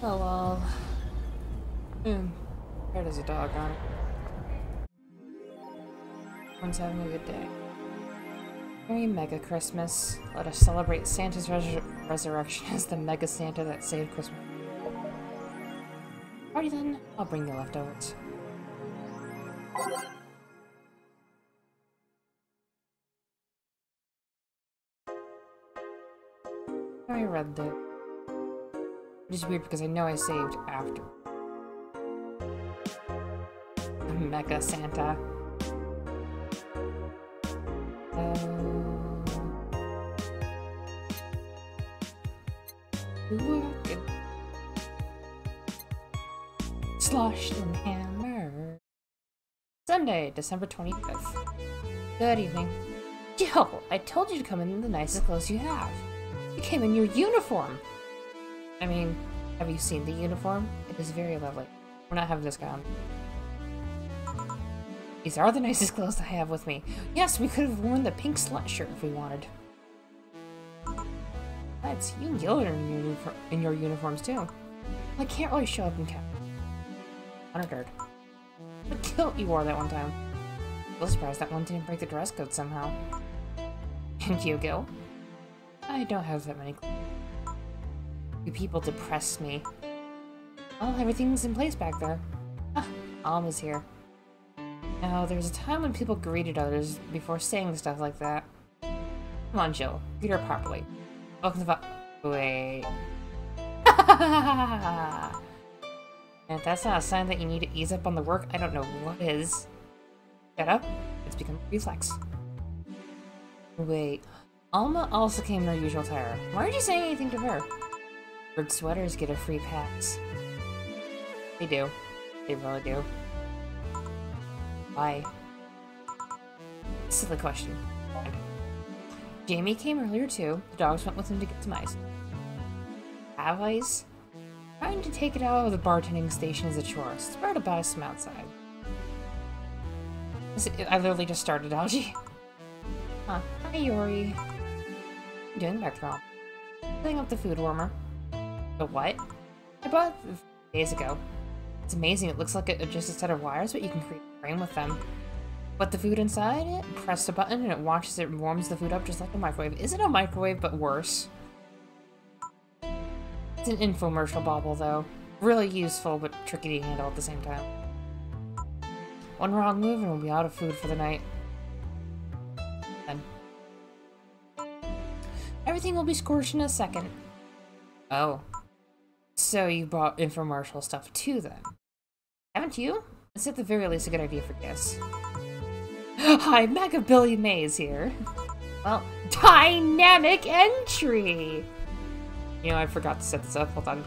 Oh well. There does a dog on it. Everyone's having a good day. Merry Mega Christmas. Let us celebrate Santa's resurrection as the Mega Santa that saved Christmas. Alrighty then, I'll bring the leftovers. I read that. Which is weird because I know I saved after. Mega Santa. Sloshed and hammer. Sunday, December 25th. Good evening. Jill, I told you to come in the nicest clothes you have. You came in your uniform. I mean, have you seen the uniform? It is very lovely. We're not having this on. These are the nicest clothes I have with me. Yes, we could have worn the pink sweatshirt if we wanted. Besides, you can yell in your uniforms too. I can't really show up in cap. Honored. What kilt you wore that one time? I was surprised that one didn't break the dress code somehow. And you, Gil? I don't have that many clothes. You people depress me. Well, everything's in place back there. Ah, Alma's here. Now, there's a time when people greeted others before saying stuff like that. Come on, Jill. Greet her properly. Welcome to Wait. And if that's not a sign that you need to ease up on the work, I don't know what is. Shut up. It's become a reflex. Wait. Alma also came in her usual attire. Why aren't you saying anything to her? Bird sweaters get a free pass. They do. They really do. Why? Silly question. Jamie came earlier too. The dogs went with him to get some ice. Have ice? Trying to take it out of the bartending station is a chore. It's better to buy some outside. I literally just started, Algie. Huh. Hi, Yori. What are you doing back there? Filling up the food warmer. The what? I bought it days ago. It's amazing. It looks like just a set of wires, but you can create a frame with them. Put the food inside it, press a button, and it watches it and warms the food up just like a microwave. Is it a microwave, but worse? It's an infomercial bauble, though. Really useful, but tricky to handle at the same time. One wrong move and we'll be out of food for the night. Then. Everything will be scorched in a second. Oh. So you bought infomercial stuff too, then? Haven't you? It's at the very least a good idea for gifts. Hi, Mega Billy Mays here. Well, dynamic entry! You know, I forgot to set this up. Hold on.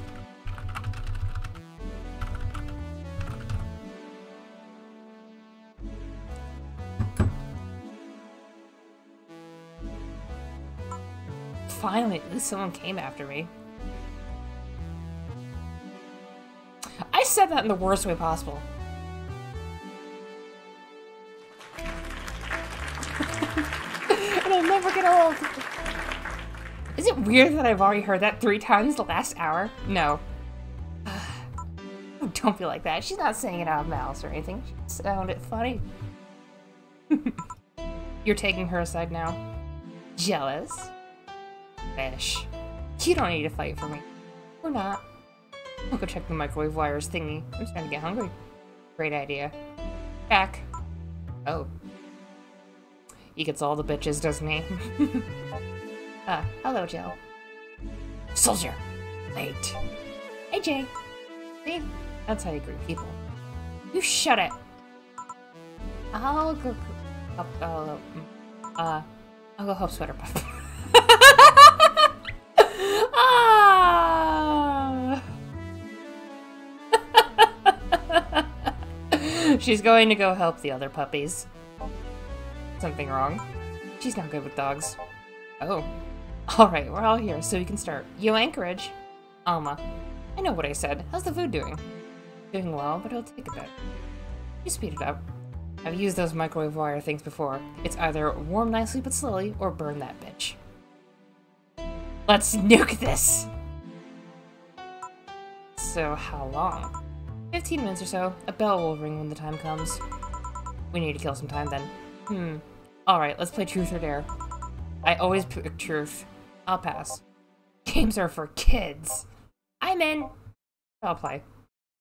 Finally, at least someone came after me. I said that in the worst way possible. And I'll never get old. Is it weird that I've already heard that 3 times the last hour? No. Don't be like that. She's not saying it out of malice or anything. She just found it funny. You're taking her aside now. Jealous? Fish. You don't need to fight for me. Or not. I'll go check the microwave wires thingy. I'm starting to get hungry. Great idea. Back. Oh. He gets all the bitches, doesn't he? Hello, Jill. Soldier! Wait. Hey, Jay. See? That's how you greet people. You shut it! I'll go help Sweater Puff. Ah! She's going to go help the other puppies. Something wrong. She's not good with dogs. Oh. Alright, we're all here, so we can start. Yo, Anchorage. Alma. I know what I said. How's the food doing? Doing well, but it'll take a bit. You speed it up. I've used those microwave wire things before. It's either warm nicely but slowly, or burn that bitch. Let's nuke this! So how long? 15 minutes or so. A bell will ring when the time comes. We need to kill some time then. Alright, let's play truth or dare. I always pick truth. I'll pass. Games are for kids. I'm in. I'll play.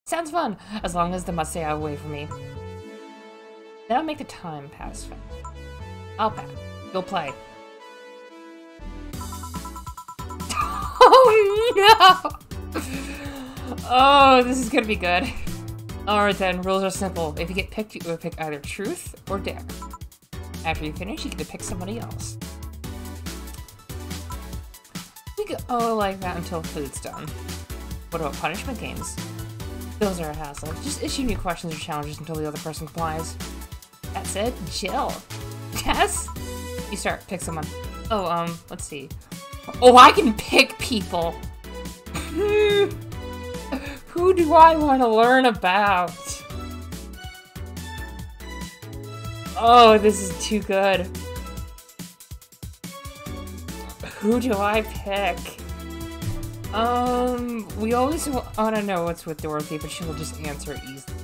Sounds fun, as long as they must stay away from me. That'll make the time pass fast. I'll pass. You'll play. Oh no! Oh, this is gonna be good. Alright then, rules are simple. If you get picked, you pick either truth or dare. After you finish, you get to pick somebody else. We go like that until food's done. What about punishment games? Those are a hassle. Just issue new questions or challenges until the other person complies. That's it. Chill. Yes? You start. Pick someone. Oh, let's see. Oh, I can pick people! Who do I want to learn about? Oh, this is too good. Who do I pick? We always want to know what's with Dorothy, but she will just answer easily.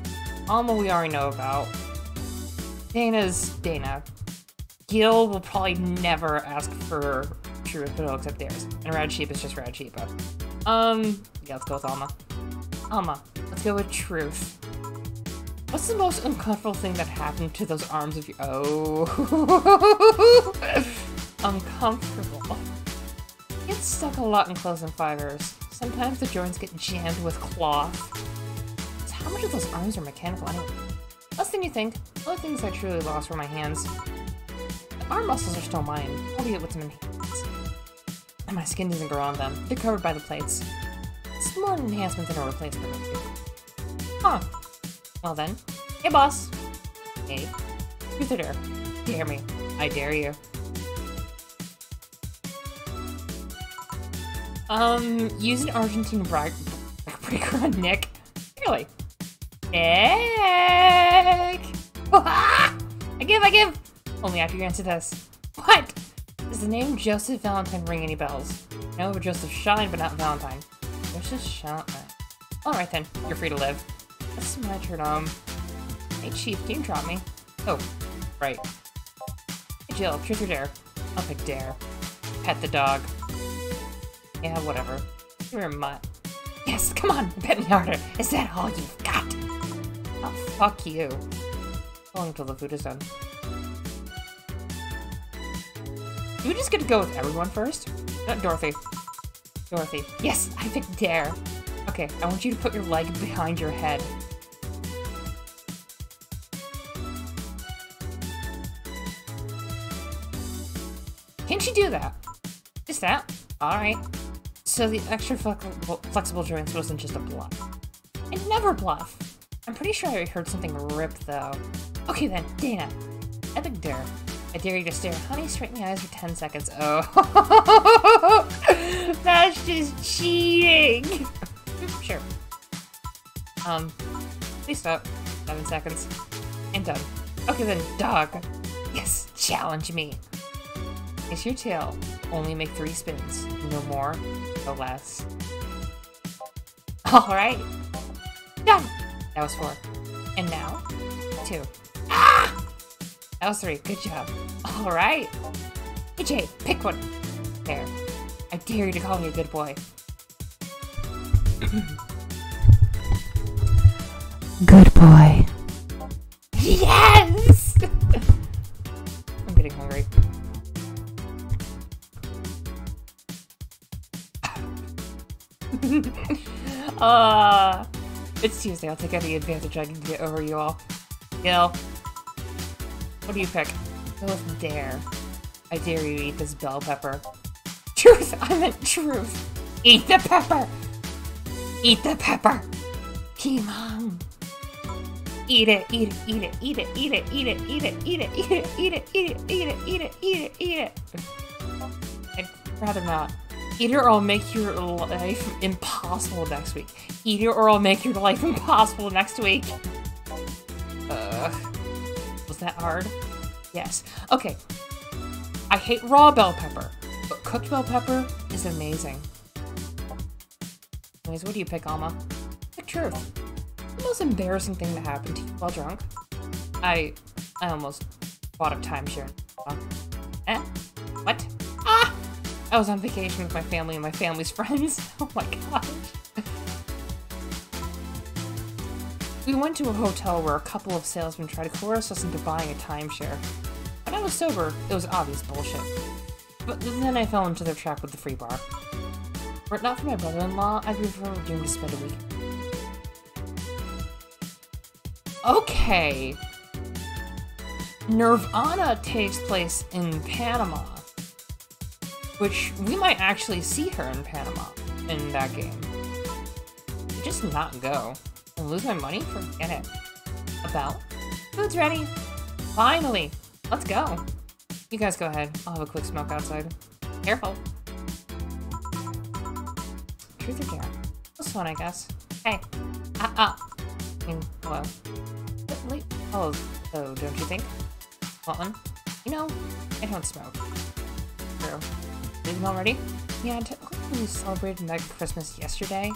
Alma we already know about. Dana's Dana. Gil will probably never ask for truth, but he'll accept theirs. And Rad Sheep is just Rad Sheep. Yeah, let's go with Alma. Alma, let's go with truth. What's the most uncomfortable thing that happened to those arms of you? Oh. Uncomfortable. Get stuck a lot in clothes and fibers. Sometimes the joints get jammed with cloth. So how much of those arms are mechanical anyway? Less than you think. The only things I truly lost were my hands. The arm muscles are still mine, albeit with some enhancements. And my skin doesn't grow on them. They're covered by the plates. It's more an enhancement than a replacement. Huh. Well then. Hey boss. Hey. Truth or dare? Dare me. I dare you. Use an Argentine breaker on Nick. Really? Nick! I give! Only after you answer this. What? Does the name Joseph Valentine ring any bells? I know of a Joseph Shine, but not Valentine. Joseph Shine. Alright then, you're free to live. This is my turn, Hey Chief, can you drop me? Oh, right. Hey Jill, truth or dare? I'll pick dare. Pet the dog. Yeah, whatever. You're a mutt. Yes, come on, pet me harder. Is that all you've got? Oh, fuck you. How long until the food is done? Do we just get to go with everyone first? Not Dorothy. Dorothy. Yes, I picked dare. Okay, I want you to put your leg behind your head. Can she do that? Just that? Alright. So the extra flexible joints wasn't just a bluff. I never bluff. I'm pretty sure I heard something rip though. Okay then, Dana. I picked dare. I dare you to stare honey straight in the eyes for 10 seconds. Oh. That's just cheating. Sure. Please stop. 7 seconds. And done. Okay then, dog. Yes, challenge me. It's your tail. Only make 3 spins. No more, no less. Alright. Done! That was 4. And now, 2. Ah! That was 3. Good job. Alright. Hey Jay, pick one. There. I dare you to call me a good boy. Good boy. Yes! I'm getting hungry. It's Tuesday. I'll take any advantage I can get over you all. Gil, what do you pick? Go with dare. I dare you to eat this bell pepper. Truth! I meant truth! Eat the pepper! Eat the pepper! Come on! Eat it, eat it, eat it, eat it, eat it, eat it, eat it, eat it, eat it, eat it, eat it, eat it, eat it, eat it, eat it. I'd rather not. Eat it or I'll make your life impossible next week. Eat it or I'll make your life impossible next week. Was that hard? Yes. Okay. I hate raw bell pepper, but cooked bell pepper is amazing. Anyways, what do you pick, Alma? truth. The most embarrassing thing that happened to you while drunk? I almost bought a timeshare. Eh? What? Ah! I was on vacation with my family and my family's friends. Oh my gosh. We went to a hotel where a couple of salesmen tried to coerce us into buying a timeshare. When I was sober, it was obvious bullshit. But then I fell into their trap with the free bar. Were it not for my brother-in-law, I'd be forever doomed to spend a week. Okay. Nirvana takes place in Panama. Which, we might actually see her in Panama in that game. Just not go. And lose my money? Forget it. A bell? Food's ready. Finally. Let's go. You guys go ahead. I'll have a quick smoke outside. Careful. Truth or dare? This one, I guess. Hey. I mean, hello. But late. Oh, so don't you think? Want one? You know, I don't smoke. True. Leaving already? Yeah, we celebrated Mega Christmas yesterday.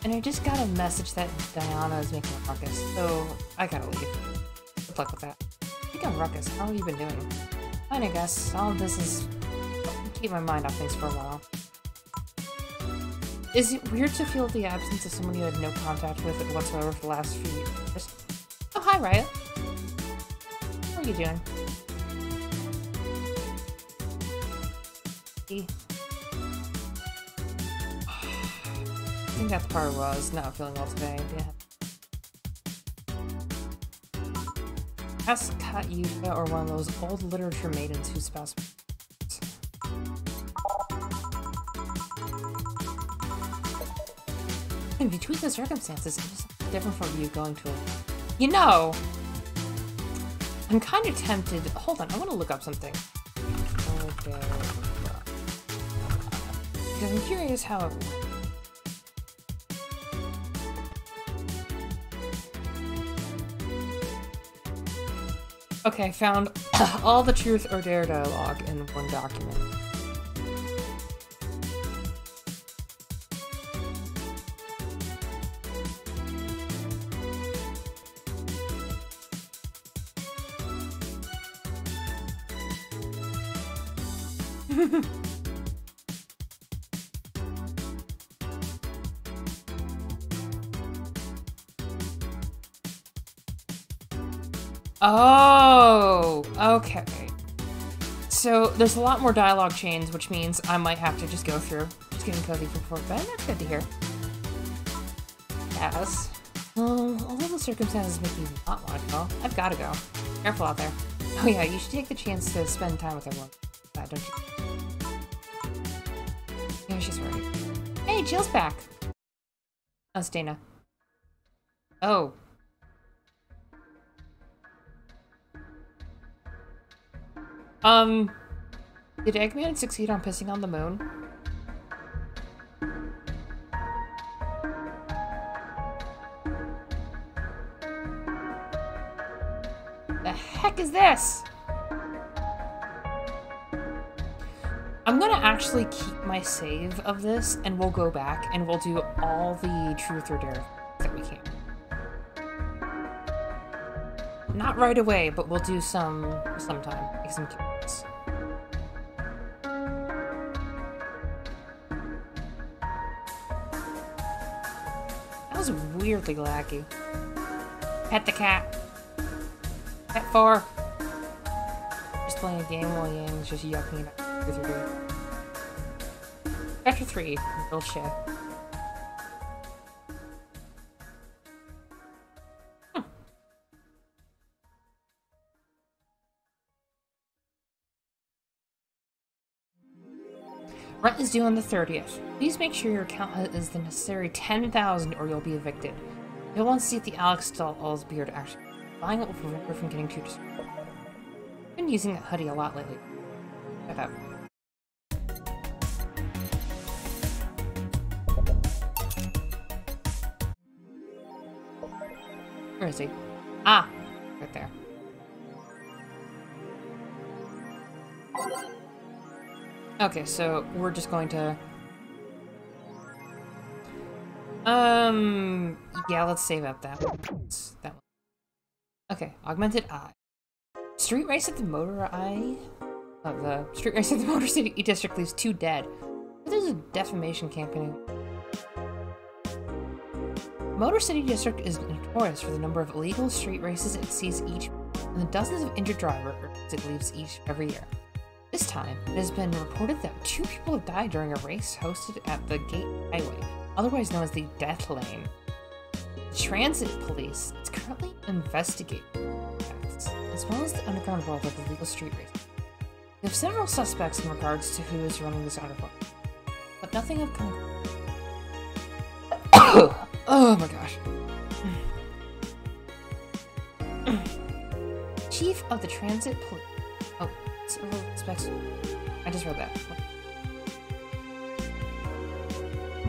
And I just got a message that Diana is making a ruckus, so I gotta leave. Good luck with that. Speaking of ruckus, how have you been doing? Fine, I guess. All of this is... keep my mind off things for a while. Is it weird to feel the absence of someone you had no contact with whatsoever for the last few years? Oh, hi, Riot. How are you doing? I think that's part of what I was not feeling well today. Yeah. Ask Yuka or one of those old literature maidens whose spouse. In between the circumstances, it was different from you going to a... You know! I'm kind of tempted... Hold on, I want to look up something. Okay. Because I'm curious how it works. Okay, I found all the truth or dare dialogue in one document. Oh, okay. So there's a lot more dialogue chains, which means I might have to just go through. Just getting cozy before bed. That's good to hear. Yes. All the circumstances make me not want to go. I've got to go. Careful out there. Oh yeah, you should take the chance to spend time with everyone. Don't you? Yeah, she's right. Hey, Jill's back. Oh, it's Dana. Oh. Did Eggman succeed on pissing on the moon? The heck is this? I'm gonna actually keep my save of this, and we'll go back, and we'll do all the truth or dare that we can. Not right away, but we'll do sometime. Make some carrots. That was weirdly laggy. Pet the cat. Pet 4. Just playing a game while Yang's just yucking it up with your dude. Chapter 3. Bullshit. Rent is due on the 30th. Please make sure your account is the necessary 10,000 or you'll be evicted. You'll want to see if the Alex doll's beard actually. Buying it will prevent her from getting too distracted. I've been using that hoodie a lot lately. Shut up. Where is he? Ah! Right there. Okay, so we're just going to... Yeah, let's save up that one. That one. Okay, augmented eye. Street race at the Motor Eye. The street race at the Motor City District leaves 2 dead. There's a defamation campaign. Motor City District is notorious for the number of illegal street races it sees each, and the dozens of injured drivers it leaves every year. This time, it has been reported that 2 people have died during a race hosted at the Gate Highway, otherwise known as the Death Lane. The Transit Police is currently investigating deaths, as well as the underground world of illegal street racing. They have several suspects in regards to who is running this underworld, but nothing of concrete. Oh my gosh. Chief of the Transit Police. Oh, several suspects. I just read that.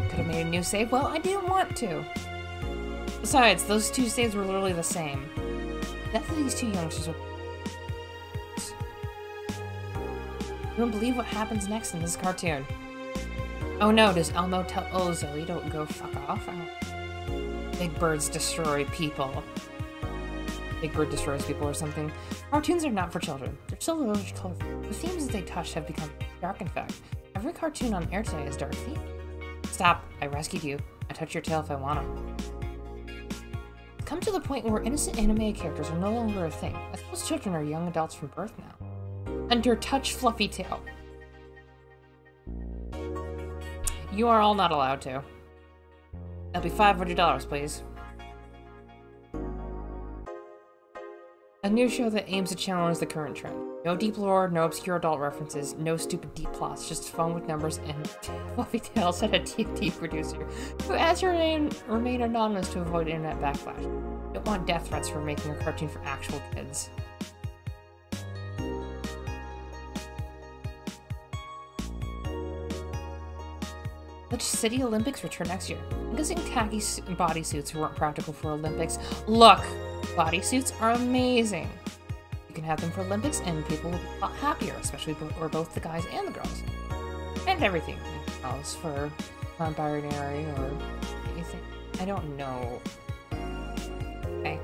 Could have made a new save. Well, I didn't want to. Besides, those 2 saves were literally the same. The death of these 2 youngsters were... You don't believe what happens next in this cartoon. Oh no, does Elmo tell... Oh, Zoe, don't go fuck off. Big birds destroy people. Big Bird destroys people or something. Cartoons are not for children. They're still really colorful. The themes that they touch have become dark, in fact. Every cartoon on air today is dark theme. Stop. I rescued you. I touch your tail if I wanna. It's come to the point where innocent anime characters are no longer a thing. I suppose children are young adults from birth now. Enter Touch Fluffy Tail. You are all not allowed to. That'll be $500, please. A new show that aims to challenge the current trend. No deep lore, no obscure adult references, no stupid deep plots, just fun with numbers and fluffy tales at a TFT producer who asked to remain anonymous to avoid internet backlash. Don't want death threats for making a cartoon for actual kids. The City Olympics return next year. I'm guessing khaki bodysuits weren't practical for Olympics. Look! Bodysuits are amazing. You can have them for Olympics and people will be a lot happier, especially for both the guys and the girls. And everything else for non-binary or anything. I don't know. Okay.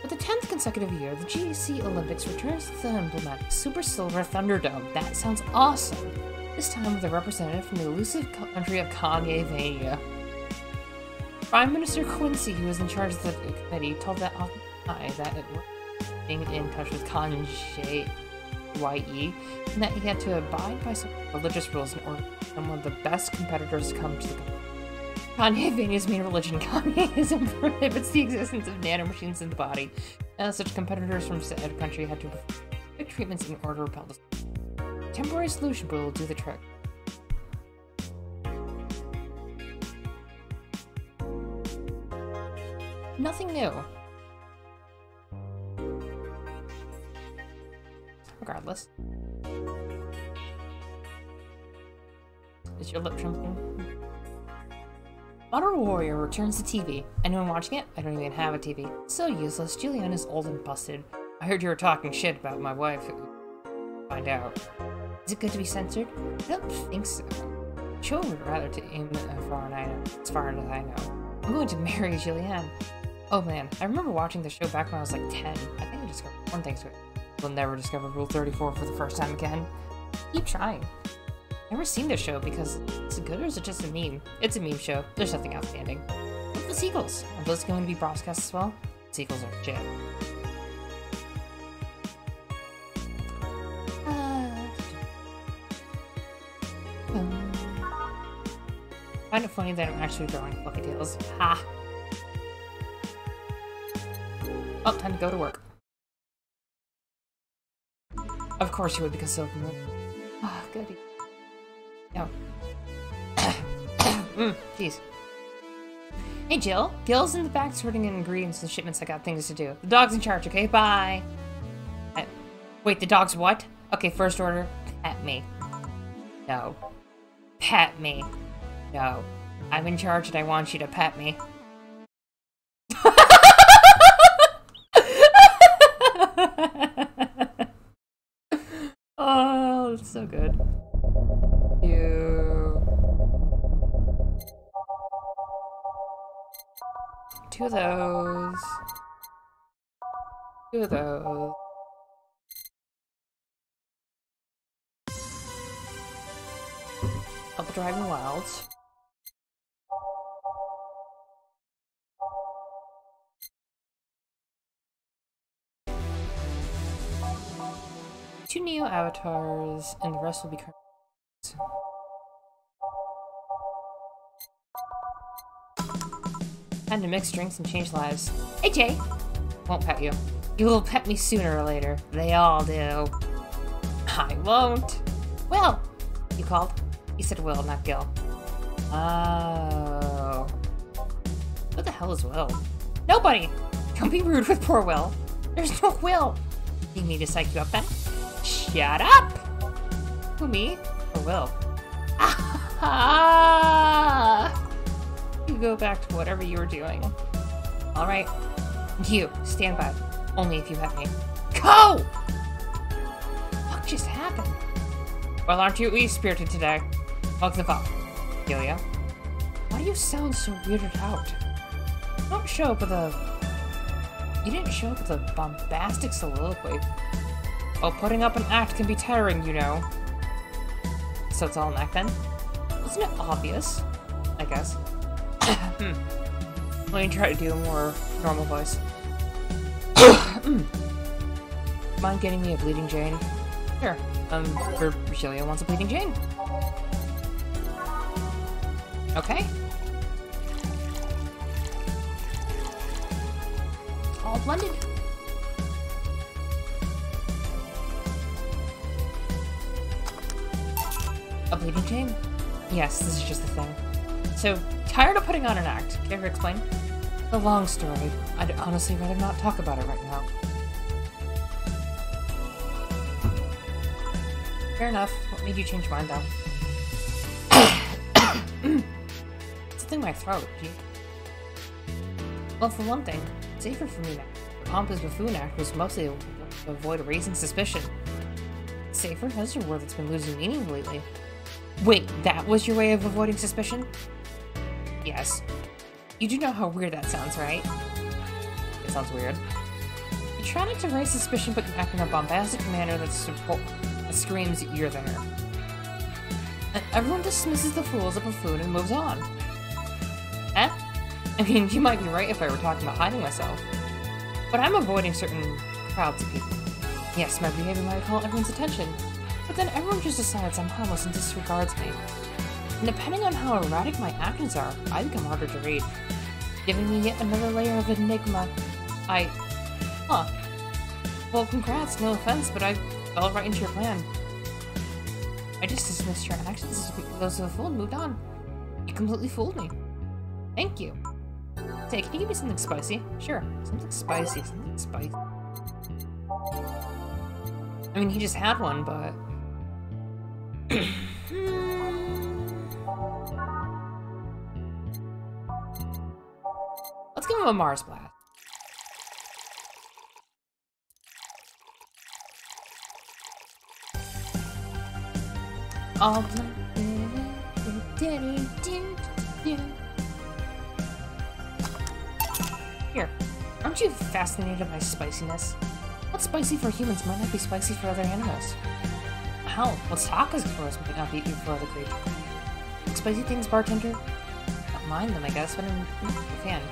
For the 10th consecutive year, the GC Olympics returns to the emblematic Super Silver Thunderdome. That sounds awesome. This time with a representative from the elusive country of Cafeteria. Prime Minister Quincy, who was in charge of the committee, told that that it was being in touch with Kanye, and that he had to abide by some religious rules in order for some of the best competitors to come to the country. Kanye-Vania's main religion, Kanyeism, prohibits the existence of nanomachines in the body, and such competitors from said country had to perform quick treatments in order to repel the temporary solution will do the trick. Nothing new. Regardless. Is your lip trembling? Modern Warrior returns to TV. Anyone watching it? I don't even have a TV. So useless. Julianne is old and busted. I heard you were talking shit about my wife. Find out. Is it good to be censored? I don't think so. Joe would rather to aim as far as I know. I'm going to marry Julianne. Oh man, I remember watching the show back when I was like 10. I think I discovered one thing to it. We'll never discover Rule 34 for the first time again. Keep trying. Never seen this show because is it good or is it just a meme? It's a meme show. There's nothing outstanding. What the sequels? Are those going to be broadcast as well? Sequels are shit. I find it funny that I'm actually drawing fluffy tails. Ha! Oh, time to go to work. Of course you would, because so good. Ah, goody. No. Jeez. Hey, Jill. Gil's in the back sorting in ingredients and shipments. I got things to do. The dog's in charge, okay? Bye. Wait, the dog's what? Okay, first order. Pet me. No. Pet me. No. I'm in charge and I want you to pet me. Oh, that's so good. You. 2 of those. 2 of those. Up driving wilds. Two Neo avatars, and the rest will be current. Time to mix drinks and change lives. Hey, Jay! Won't pet you. You will pet me sooner or later. They all do. I won't. Will! You called? You said Will, not Gil. Oh. Who the hell is Will? Nobody! Don't be rude with poor Will. There's no Will. You need me to psych you up then? Shut up! Who, me? Or Will? Ah! You go back to whatever you were doing. Alright. You, stand by. Only if you let me. Go! What just happened? Well, aren't you e-spirited today? Hugs and fuck. Delia. Why do you sound so weirded out? You don't show up with a... You didn't show up with a bombastic soliloquy. Well, putting up an act can be tiring, you know. So it's all an act then? Isn't it obvious? I guess. Let me try to do a more normal voice. Mind getting me a Bleeding Jane? Sure. Virgilia wants a Bleeding Jane. Okay. All blended. A Bleeding Jane? Yes, this is just the thing. So, tired of putting on an act. Care to explain? A long story. I'd honestly rather not talk about it right now. Fair enough. What made you change your mind, though? Something in my throat. Well, for one thing, it's safer for me now. The pompous buffoon act was mostly to avoid raising suspicion. Safer? That's a word that's been losing meaning lately. Wait, that was your way of avoiding suspicion? Yes. You do know how weird that sounds, right? It sounds weird. You try not to raise suspicion, but you act in a bombastic manner that screams you're there. And everyone dismisses the fool as a buffoon and moves on. Eh? I mean, you might be right if I were talking about hiding myself. But I'm avoiding certain crowds of people. Yes, my behavior might call everyone's attention, but then everyone just decides I'm harmless and disregards me. And depending on how erratic my actions are, I become harder to read, giving me yet another layer of enigma. Huh. Well, congrats, no offense, but I fell right into your plan. I just dismissed your actions as those of a fool and moved on. You completely fooled me. Thank you. Say, can you give me something spicy? Sure. Something spicy, something spicy. I mean, he just had one, but... Let's give him a Mars blast. All Here, aren't you fascinated by spiciness? What's spicy for humans might not be spicy for other animals. Hell, what's tacos for us might not be for other creatures. Spicy things, bartender? Don't mind them, I guess, but I'm not a fan.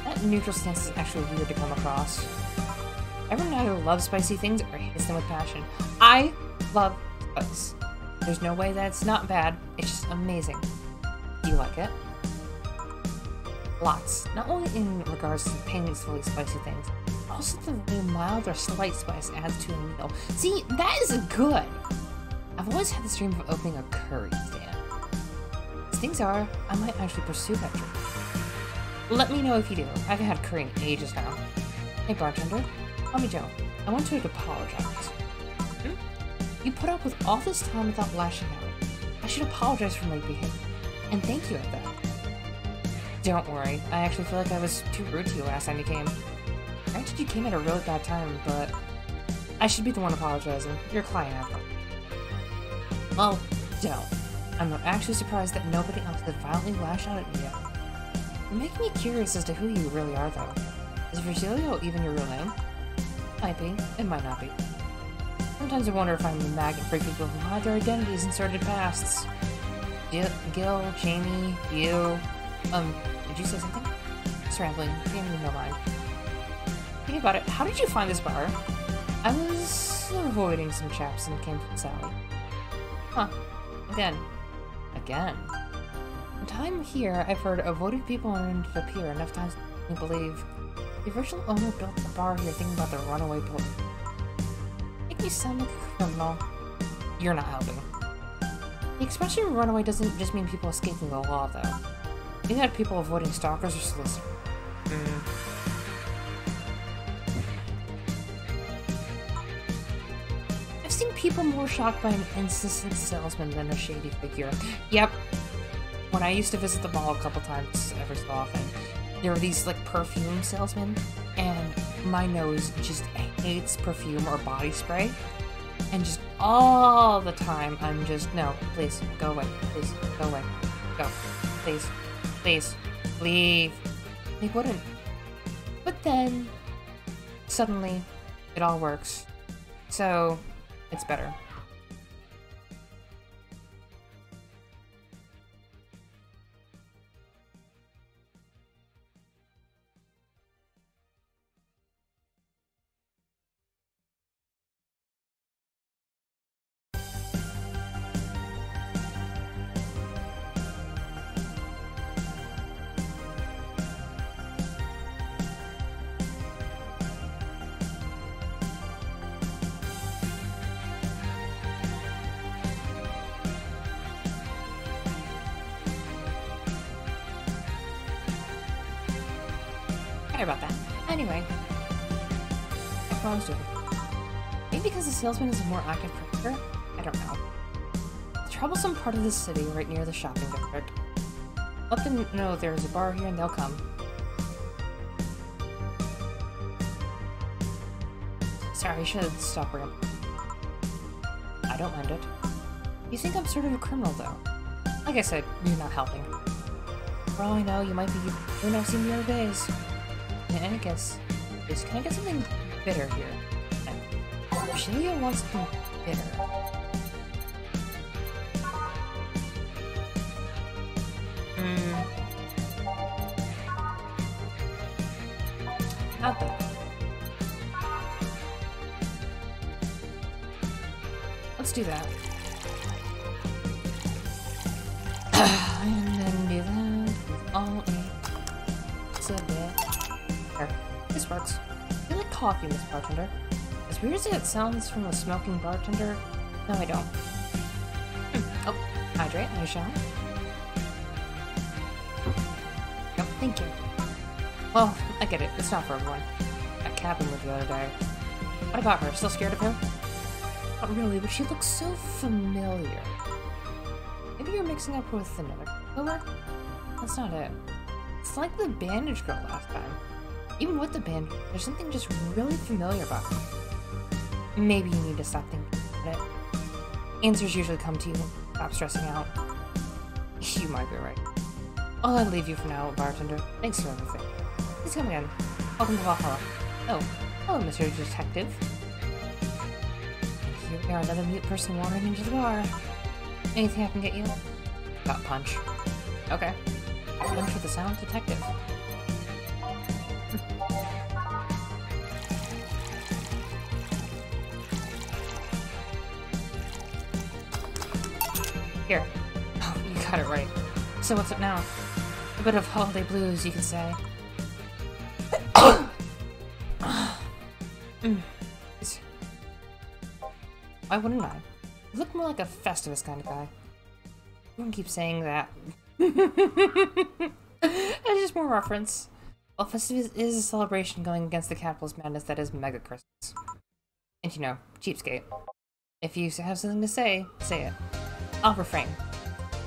That neutral stance is actually weird to come across. Everyone either loves spicy things or hates them with passion. I love spice. There's no way that it's not bad, it's just amazing. Do you like it? Lots. Not only in regards to painfully spicy things, but also the way mild or slight spice adds to a meal. See, that is good! I've always had this dream of opening a curry stand. As things are, I might actually pursue that dream. Let me know if you do. I haven't had curry in ages now. Hey bartender, call me Joe. I want to apologize. You put up with all this time without lashing out. I should apologize for my behavior. And thank you at that. Don't worry, I actually feel like I was too rude to you last time you came. Granted, you came at a really bad time, but I should be the one apologizing. You're a client after. Well, don't. I'm actually surprised that nobody else had violently lashed out at me yet. You make me curious as to who you really are, though. Is Virgilio even your real name? Might be. It might not be. Sometimes I wonder if I'm the magnet for people who hide their identities in sordid pasts. Gil, Jamie, you... did you say something? Just rambling. Jamie, no mind. Think about it. How did you find this bar? I was avoiding some chaps and came from Sally. Huh. Again. In time here, I've heard avoided people aren't to appear enough times to believe. The original owner built the bar here thinking about the runaway building. Make you sound like a criminal. You're not helping. The expression runaway doesn't just mean people escaping the law, though. You had people avoiding stalkers or solicitors. I've seen people more shocked by an insistent salesman than a shady figure. Yep. When I used to visit the mall a couple times every so often, there were these, like, perfume salesmen, and my nose just hates perfume or body spray. And just all the time, I'm just, no, please, go away, please, go away, go, please, please, leave. They wouldn't. But then, suddenly, it all works. So, it's better. Sorry about that. Anyway, I promised you. Maybe because the salesman is a more active character? I don't know. The troublesome part of the city right near the shopping district. Let them know there's a bar here and they'll come. Sorry, I should stop rambling. I don't mind it. You think I'm sort of a criminal, though. Like I said, you're not helping. For all I know, you might be doing I've seen the other days. And I guess, can I get something bitter here? Virgilio wants something bitter. Not that. Let's do that. And then do that with all eight. So bad. This works. I like coffee, Miss Bartender. As weird as it sounds from a smoking bartender, no, I don't. Oh, hydrate, I shall. Yep, thank you. Well, I get it. It's not for everyone. That cabin with the other day. What about her? Still scared of her? Not really, but she looks so familiar. Maybe you're mixing up with another killer? That's not it. It's like the bandage girl last time. Even with the band, there's something just really familiar about her. Maybe you need to stop thinking about it. Answers usually come to you. Stop stressing out. You might be right. I'll leave you for now, bartender. Thanks for everything. Please come again. Welcome to Valhalla. Oh, hello, Mr. Detective. Here we are, another mute person wandering into the bar. Anything I can get you? Got punch. Okay. Punch with the sound detective. Here. Oh, you got it right. So what's up now? A bit of holiday blues, you could say. Why wouldn't I? You look more like a Festivus kind of guy. Everyone keeps saying that. It's just more reference. Well, Festivus is a celebration going against the capitalist madness that is Mega Christmas. And you know, cheapskate. If you have something to say, say it. I'll refrain.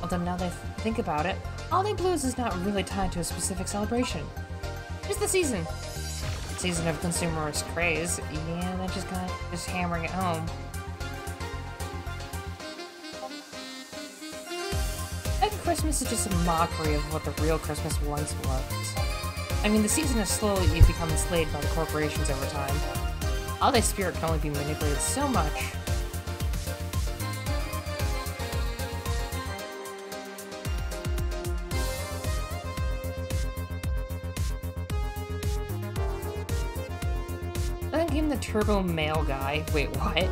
Although now that I think about it, Holiday Blues is not really tied to a specific celebration. Just the season. Season of consumerist craze. Yeah, that just kind of just hammering it home. Christmas is just a mockery of what the real Christmas once was. I mean, the season has slowly become enslaved by the corporations over time. Holiday spirit can only be manipulated so much. Then came the Turbo Male guy. Wait, what?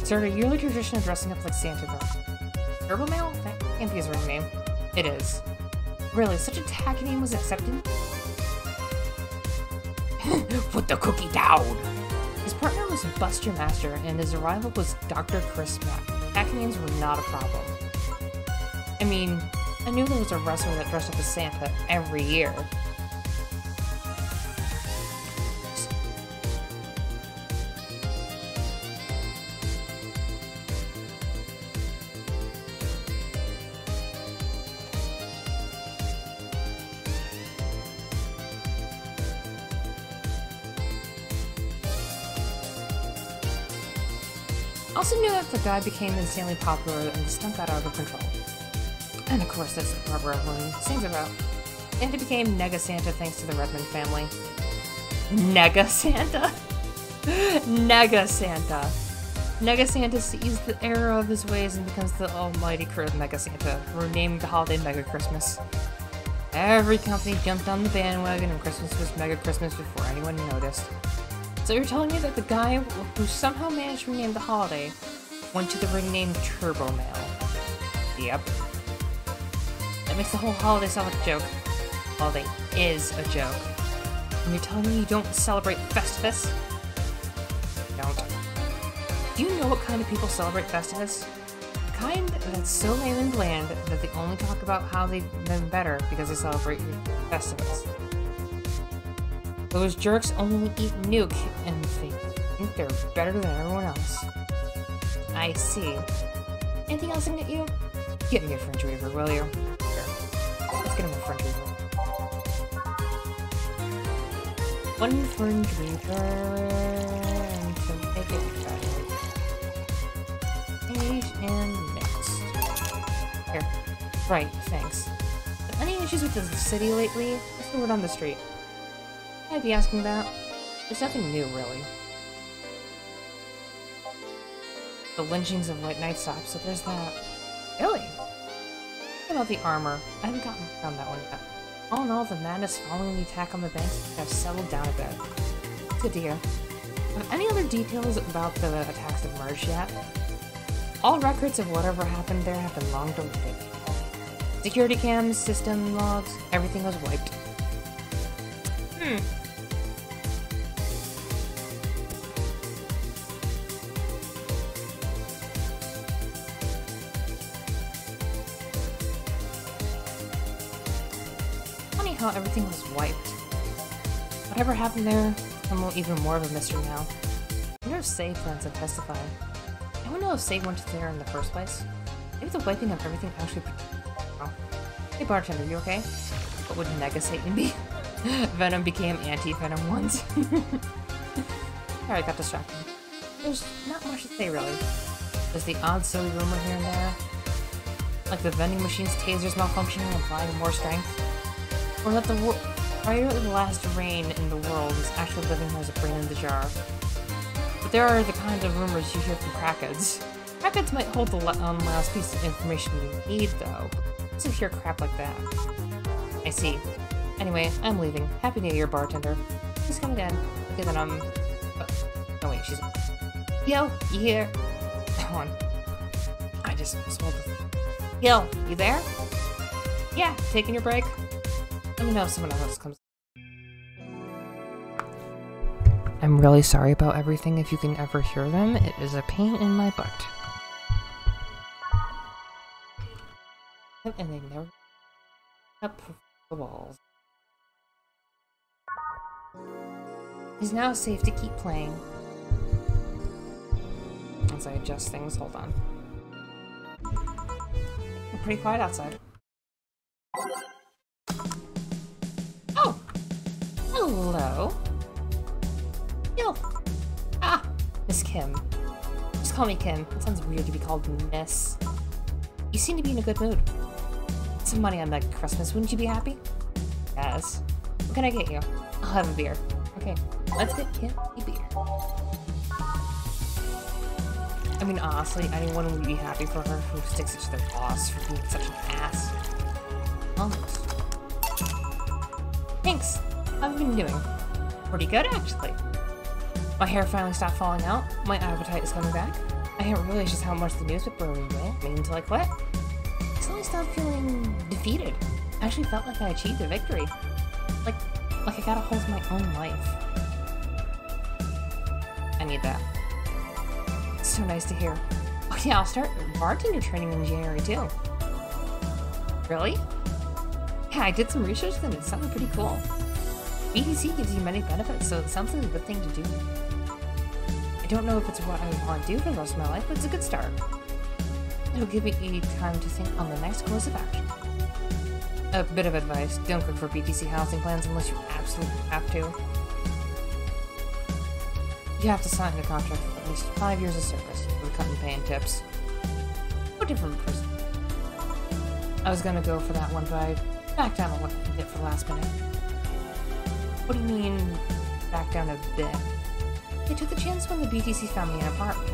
Started a yearly tradition of dressing up like Santa Claus. Turbo Male? That can't be his real name. It is. Really, such a tacky name was accepted? Put the cookie down! His partner was Buster Master, and his rival was Dr. Chris Mack. Tacky names were not a problem. I mean, I knew there was a wrestler that dressed up as Santa every year. Also knew that the guy became insanely popular and the stunt got out of control. And of course, that's the part where everyone sings about. Santa became Nega Santa thanks to the Redmond family. Nega Santa? Nega Santa. Nega Santa sees the error of his ways and becomes the almighty Mega Santa, renamed the holiday Mega Christmas. Every company jumped on the bandwagon and Christmas was Mega Christmas before anyone noticed. So you're telling me that the guy who somehow managed to rename the holiday went to the renamed Turbo Male? Yep. That makes the whole holiday sound like a joke. Holiday is a joke. And you're telling me you don't celebrate Festivus? Don't. Do you know what kind of people celebrate Festivus? The kind that's so lame and bland that they only talk about how they've been better because they celebrate Festivus. Those jerks only eat nuke and they think they're better than everyone else. I see. Anything else I can get you? Get me a fringe weaver, will you? Sure. Let's get him a fringe weaver. One fringe weaver and to make it better. Aged and mixed. Here. Right, thanks. Any issues with the city lately? What's the word on the street? I'd be asking that. There's nothing new, really. The lynchings of White Knight stopped, so there's that. Really? What about the armor? I haven't gotten around that one yet. All in all, the madness following the attack on the banks have settled down a bit. It's good to hear. Have any other details about the attacks have emerged yet? All records of whatever happened there have been long deleted. Security cams, system logs, everything was wiped. Funny how everything was wiped. Whatever happened there, I'm even more of a mystery now. I wonder if Sei plans on testifying. I don't know if Sei went there in the first place. Maybe the wiping of everything actually... Oh. Hey bartender, you okay? What would Nega Satan be? Venom became anti-Venom once. Alright, got distracted. There's not much to say, really. There's the odd, silly rumor here and there. Like the vending machine's tasers malfunctioning and applying more strength. Or that the last rain in the world is actually living as a brain in the jar. But there are the kind of rumors you hear from crackheads. Crackheads might hold the last piece of information you need, though. So hear crap like that. I see. Anyway, I'm leaving. Happy New Year, bartender. Please come again. Okay, then oh wait, she's... Yo, you here? Come on. I just swallowed the... Yo, you there? Yeah, taking your break? Let me know if someone else comes. I'm really sorry about everything if you can ever hear them. It is a pain in my butt. And they never... up the walls. It's now safe to keep playing. As I adjust things, hold on. It's pretty quiet outside. Oh! Hello? Yo! Ah! Miss Kim. Just call me Kim. It sounds weird to be called Miss. You seem to be in a good mood. some money on that Christmas. Wouldn't you be happy? Yes. What can I get you? I'll have a beer. Okay, let's get him a beer. I mean, honestly, anyone would be happy for her who sticks it to their boss for being such an ass. Almost. Thanks. How have you been doing? Pretty good, actually. My hair finally stopped falling out. My appetite is coming back. I didn't realize just how much the news would bring me until I quit. I suddenly stopped feeling defeated. I actually felt like I achieved a victory. Like I got a hold of my own life. I need that. It's so nice to hear. Oh yeah, I'll start bartender training in January too. Really? Yeah, I did some research and it sounded pretty cool. BTC gives you many benefits, so it sounds like a good thing to do. I don't know if it's what I want to do for the rest of my life, but it's a good start. It'll give me time to think on the next course of action. A bit of advice, don't click for BTC housing plans unless you absolutely have to. You have to sign a contract for at least 5 years of service for the company paying tips. No different person. I was gonna go for that one, but I backed down a bit for the last minute. What do you mean, back down a bit? I took the chance when the BTC found me an apartment,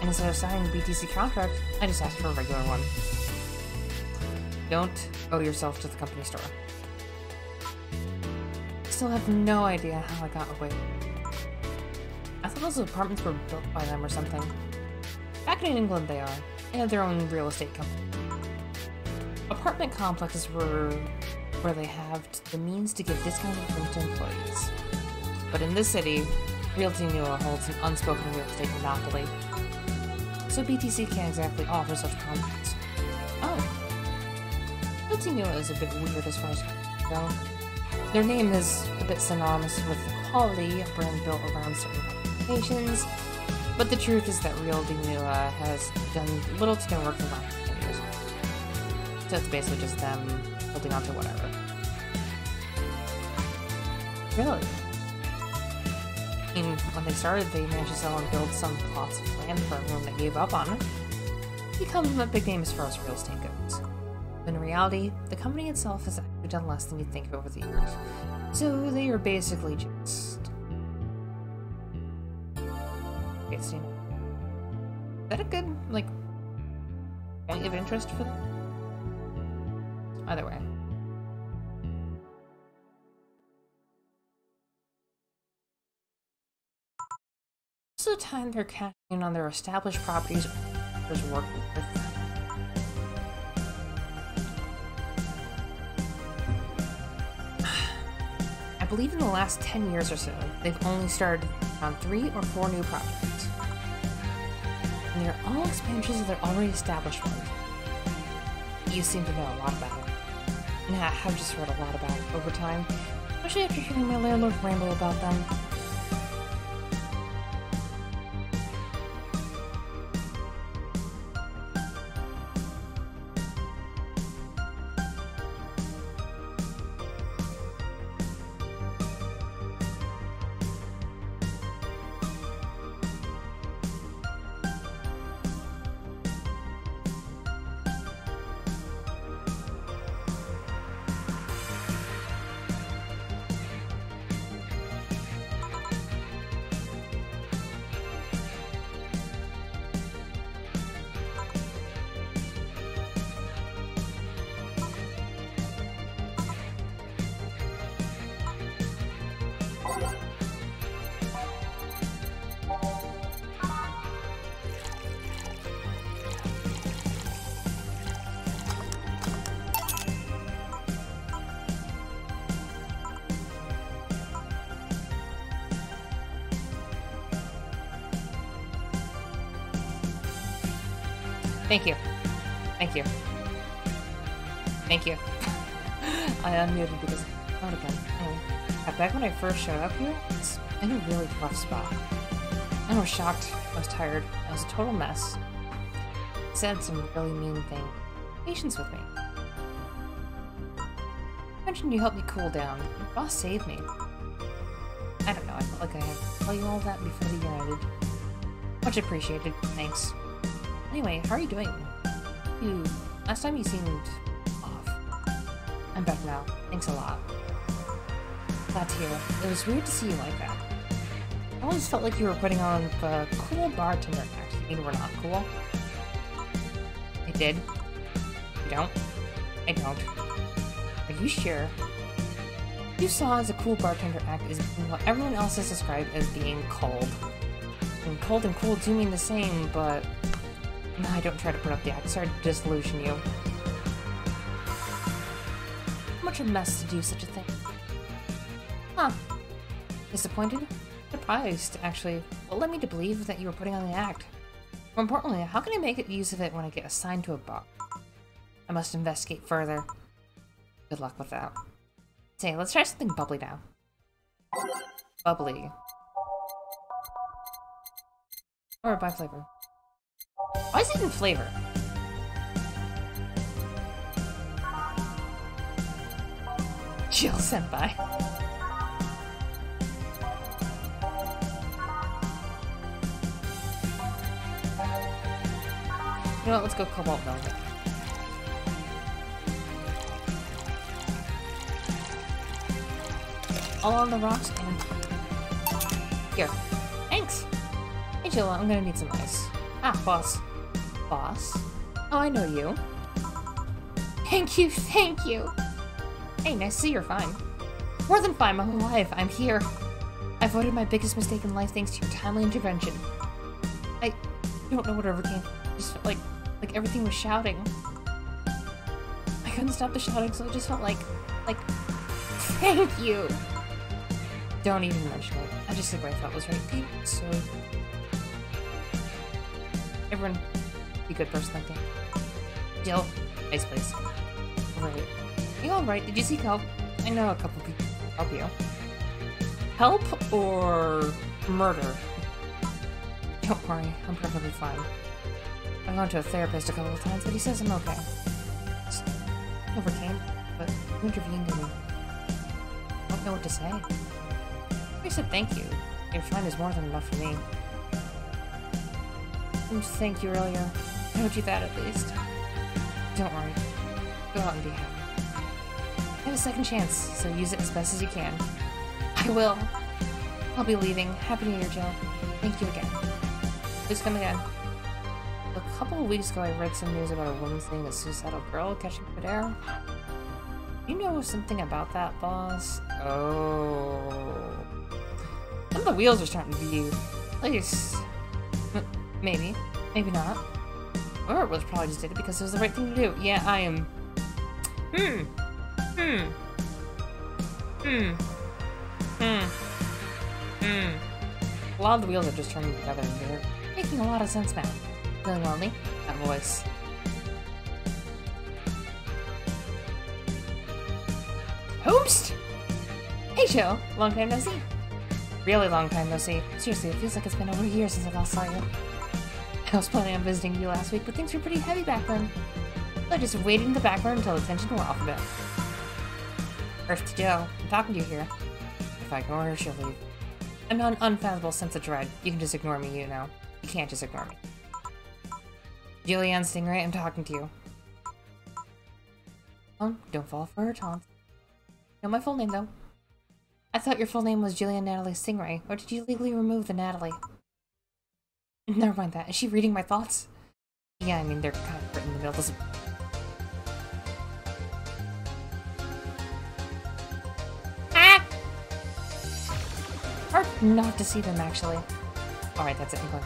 and instead of signing the BTC contract, I just asked for a regular one. Don't owe yourself to the company store. I still have no idea how I got away. I thought those apartments were built by them or something. Back in England they are. They have their own real estate company. Apartment complexes were where they have the means to give discounted rent to employees. But in this city, Realty Nua holds an unspoken real estate monopoly. So BTC can't exactly offer such contracts. Oh. Realty Nua is a bit weird as far as I go. Their name is a bit synonymous with the quality, a brand built around certain applications, but the truth is that Realty Nua has done little to no work for the last 10 years. So it's basically just them holding on to whatever. Really? I mean, when they started, they managed to sell and build some plots of land for everyone that gave up on it. Become a big name as far as real estate goes. In reality, the company itself has actually done less than you'd think over the years. So they are basically just... Is that a good, like, point of interest for them? Either way. Most of the time they're cashing in on their established properties or others working with them. I believe in the last 10 years or so, they've only started on 3 or 4 new projects. And they're all expansions of their already established ones. You seem to know a lot about it. And I have just heard a lot about it over time, especially after hearing my landlord ramble about them. Thank you. Thank you. Thank you. I unmuted because not again. Anyway, back when I first showed up here, it's in a really rough spot. I was shocked, I was tired, I was a total mess. It said some really mean things. Patience with me. You mentioned you helped me cool down. Your boss saved me. I don't know, I felt like I had to tell you all that before the year ended. Much appreciated, thanks. Anyway, how are you doing? Last time you seemed off. I'm better now. Thanks a lot. Glad to hear. It was weird to see you like that. I always felt like you were putting on the cool bartender act. You mean we're not cool? I did. You don't? I don't. Are you sure? What you saw as a cool bartender act is what everyone else has described as being cold. And cold and cool do mean the same, but... No, I don't try to put up the act. Sorry to disillusion you. Much a mess to do such a thing. Huh. Disappointed? Surprised, actually. What led me to believe that you were putting on the act? More importantly, how can I make use of it when I get assigned to a bar? I must investigate further. Good luck with that. Say, let's try something bubbly now. Bubbly. Or by flavor. Why is it in flavor? Chill, senpai. You know what, let's go Cobalt Velvet. All on the rocks and... Here. Thanks! Hey Jill, I'm gonna need some ice. Ah, boss. Boss? Oh, I know you. Thank you, thank you! Hey, nice to see you're fine. More than fine, I'm alive. I'm here. I avoided my biggest mistake in life thanks to your timely intervention. I don't know what overcame. I just felt like everything was shouting. I couldn't stop the shouting, so I just felt like, thank you! Don't even mention it. I just said what I thought was right. Okay, so... Everyone, be a good person like that. Jill, nice place. Alright. You alright? Did you seek help? I know a couple people help you. Help or murder? Don't worry, I'm perfectly fine. I've gone to a therapist a couple of times, but he says I'm okay. Just overcame, but you intervened in me. I don't know what to say. I said thank you. Your fine is more than enough for me. I didn't thank you earlier. I owed you that at least. Don't worry. Go out and be happy. You have a second chance, so use it as best as you can. I will. I'll be leaving. Happy New Year, Jill. Thank you again. Please come again. A couple of weeks ago, I read some news about a woman seeing a suicidal girl catching midair. You know something about that, boss? Oh. Some of the wheels are starting to be loose. Maybe. Maybe not. Or it was probably just did it because it was the right thing to do. Yeah, I am... A lot of the wheels are just turning together and they're making a lot of sense now. Feeling lonely? That voice. Host! Hey, Joe. Long time no see. Really long time no see. Seriously, it feels like it's been over a year since I last saw you. I was planning on visiting you last week, but things were pretty heavy back then. So I just waited in the background until the tension wore off a bit. Earth to Joe, I'm talking to you here. If I ignore her, she'll leave. I'm an unfathomable sense of dread. You can just ignore me, you know. You can't just ignore me. Julianne Stingray, I'm talking to you. Oh, don't fall for her taunts. Know my full name, though. I thought your full name was Julianne Natalie Stingray, or did you legally remove the Natalie? Never mind that. Is she reading my thoughts? Yeah, I mean, they're kind of written in the middle. Doesn't... Ah! Hard not to see them, actually. Alright, that's it. I'm going.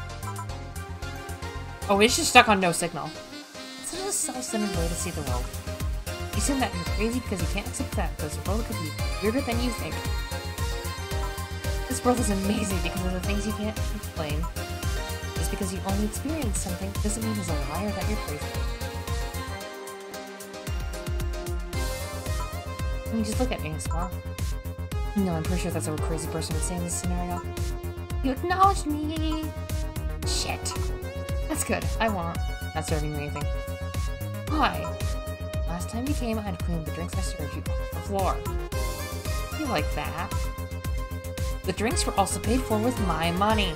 Oh, it's just stuck on no signal. It's such a self-centered way to see the world. You assume that you're crazy because you can't accept that, but this world could be weirder than you think. This world is amazing because of the things you can't explain. Just because you only experience something doesn't mean as a liar that you're crazy. I mean, just look at me and smile. No, I'm pretty sure that's what a crazy person would say in this scenario. You acknowledged me! Shit. That's good. I won't. Not serving you anything. Why? Last time you came, I had cleaned the drinks I served you off the floor. You like that? The drinks were also paid for with my money.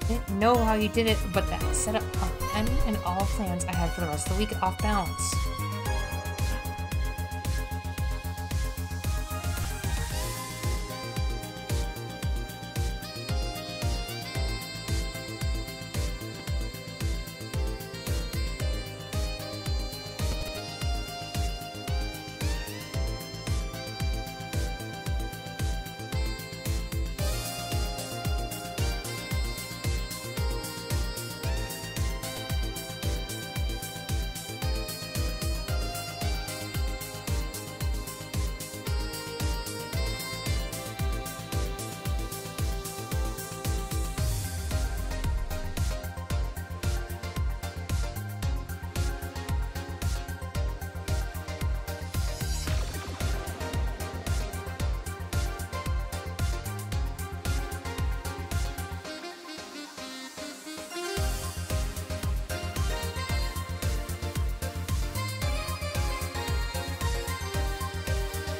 Didn't know how you did it, but that set up any and all plans I had for the rest of the week off balance.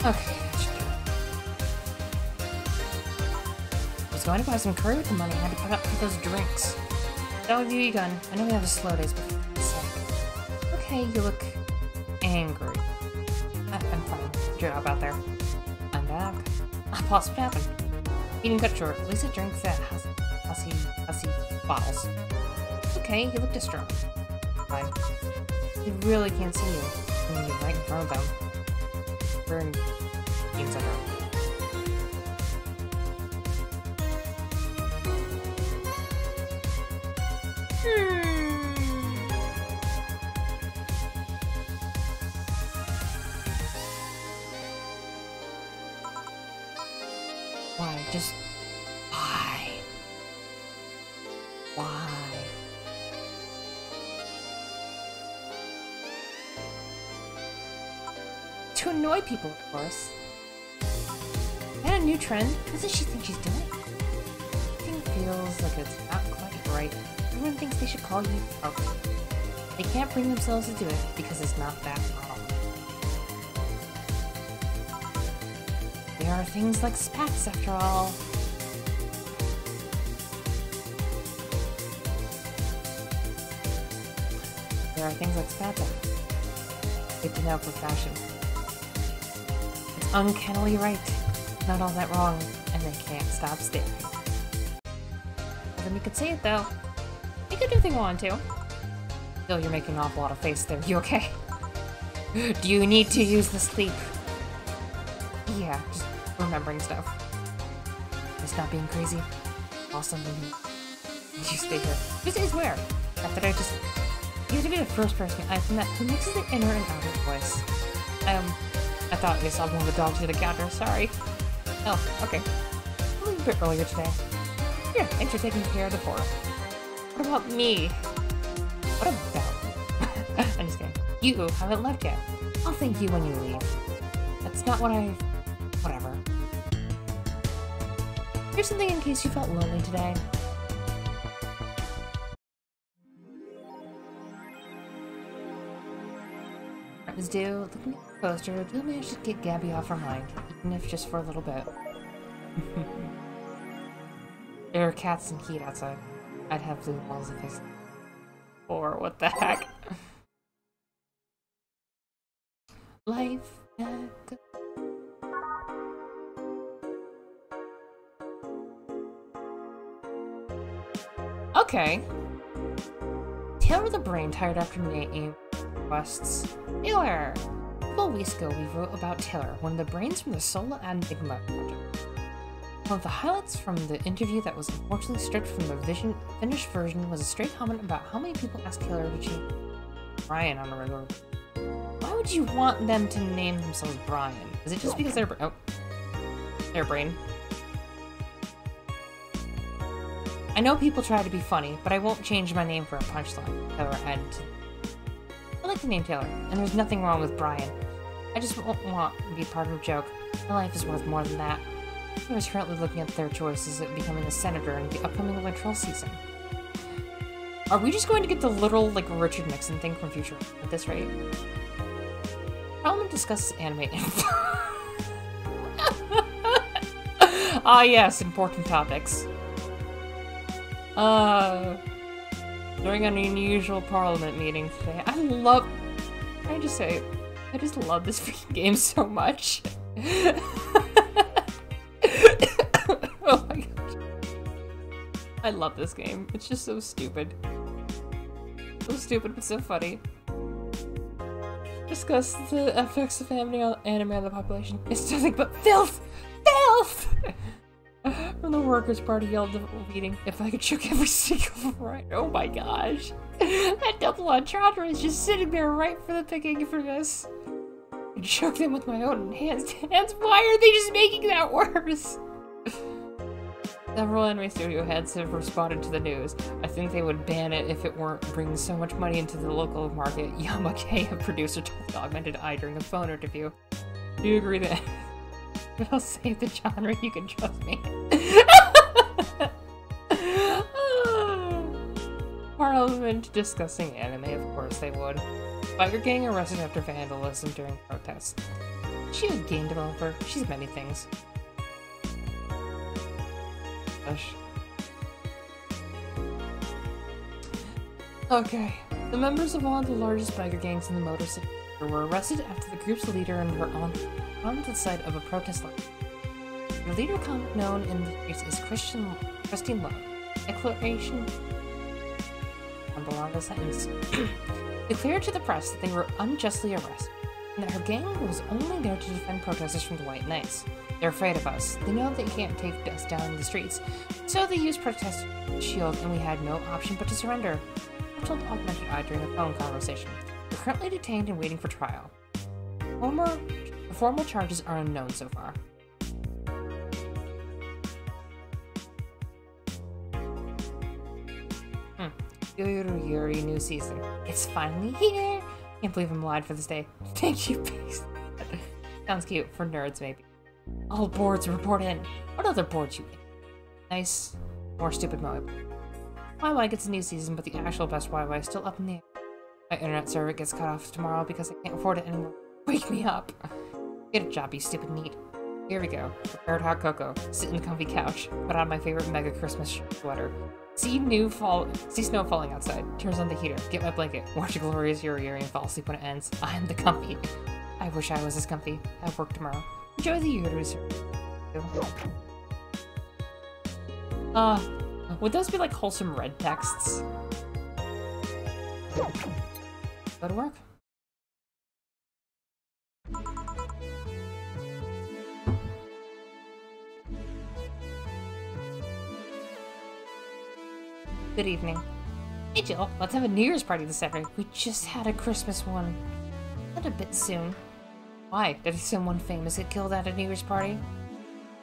Okay, that should do it. I was going to buy some curry with the money. I had to put up for those drinks. How have you gone? I know we have a slow days, but okay, you look angry. I'm fine. Job out there. I'm back. Boss, what happened? Eating cut short. Lisa drinks that hussy bottles. Okay, you look distraught. Fine. They really can't see you when you're right in front of them. We're in Game Center. Why? Just why? Why? To annoy people, of course. Is that a new trend? What does she think she's doing? Everything feels like it's not quite right. Everyone thinks they should call you out. They can't bring themselves to do it because it's not that wrong. There are things like spats, after all. There are things like spats. Good to know for fashion. It's uncannily right. Not all that wrong, and they can't stop staring. Well, then you could say it, though. You could do if they want to. Still, you're making an awful lot of face there. You okay? Do you need to use the sleep? Yeah, just remembering stuff. Just not being crazy. Awesome. You stay here. Just is where? After I just... You have to be the first person I've met who mixes the inner and outer voice. I thought I saw one of the dogs at the counter. Sorry. Oh, okay. A little bit earlier today. Here, thanks for taking care of the poor. What about me? What about? I'm just kidding. You haven't left yet. I'll thank you when you leave. That's not what I... Whatever. Here's something in case you felt lonely today. It was due. Looking at the poster, do manage to get Gabby off her mind, even if just for a little bit. There are cats and heat outside. I'd have blue walls if it's... Or what the heck? Life back. Okay. Taylor the Brain, tired after name requests. Taylor! A couple weeks ago, we wrote about Taylor, one of the brains from the Solar Enigma project. One of the highlights from the interview that was unfortunately stripped from the finished version was a straight comment about how many people ask Taylor to change Brian on a regular. Why would you want them to name themselves Brian? Is it just because they're their brain? I know people try to be funny, but I won't change my name for a punchline. Taylor added to. I like the name Taylor, and there's nothing wrong with Brian. I just won't want to be part of a joke. My life is worth more than that. I was currently looking at their choices at becoming a senator in the upcoming electoral season. Are we just going to get the literal, like, Richard Nixon thing from Future at this rate? Parliament discusses anime info. Ah, yes, important topics. During an unusual Parliament meeting today, can I just say, I just love this freaking game so much. Oh my gosh. I love this game. It's just so stupid. So stupid, but so funny. Discuss the effects of anime on the population. It's nothing but filth! Filth! When the Workers' Party yelled at the meeting, if I could choke every single right. Oh my gosh. That double entendre is just sitting there right for the picking for this. I choke them with my own hands. Why are they just making that worse? Several anime studio heads have responded to the news. I think they would ban it if it weren't bringing so much money into the local market. Yamake, a producer, told the Augmented Eye during a phone interview. Do you agree that I'll save the genre? You can trust me. Parliament discussing anime, of course they would. Biker gang arrested after vandalism during protests. she a game developer? She's many things. Gosh. Okay. The members of one of the largest biker gangs in the Motor City were arrested after the group's leader and her aunt on the site of a protest line. The leader, known in the streets as Christine Love, declaration on the longest sentence, declared to the press that they were unjustly arrested, and that her gang was only there to defend protesters from the White Knights. They're afraid of us. They know they can't take us down in the streets, so they used protest shield, and we had no option but to surrender. I told Augmented Eye during a phone conversation. We're currently detained and waiting for trial. The formal charges are unknown so far. Yuri new season. It's finally here! Can't believe I'm alive for this day. Thank you, Pace. Sounds cute. For nerds, maybe. All boards report in. What other boards you in? Nice. More stupid mode. YY gets a new season, but the actual best YY is still up in the air. My internet server gets cut off tomorrow because I can't afford it anymore. Wake me up! Get a job, you stupid neat. Here we go. Prepared hot cocoa. Sit in the comfy couch. Put on my favorite mega Christmas sweater. See snow falling outside. Turns on the heater. Get my blanket. Watch a glorious Yuri and fall asleep when it ends. I am the comfy. I wish I was as comfy. I have work tomorrow. Enjoy the Yuri. Would those be like wholesome red texts? Go to work. Good evening. Hey Jill, let's have a New Year's party this Saturday. We just had a Christmas one. Not a bit soon. Why? Did someone famous get killed at a New Year's party?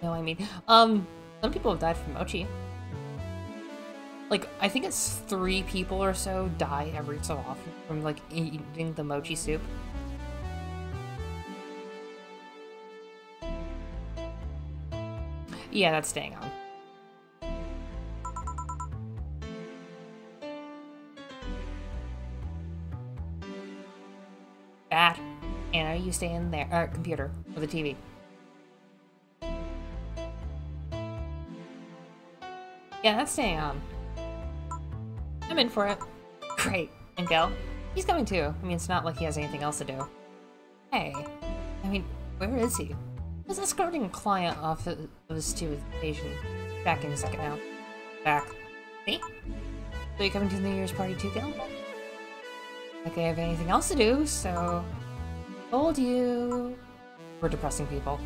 No, I mean, some people have died from mochi. Like, I think it's 3 people or so die every so often from, like, eating the mochi soup. Yeah, that's staying on. Bad. Anna, you stay in there. Computer. Or the TV. Yeah, that's staying on. I'm in for it. Great. And Gel? He's coming too. I mean, it's not like he has anything else to do. Hey. I mean, where is he? He's escorting a client off of his to his station. Back in a second now. Back. See? So you coming to the New Year's party too, Gil? Like I have anything else to do, so... Told you. We're depressing people.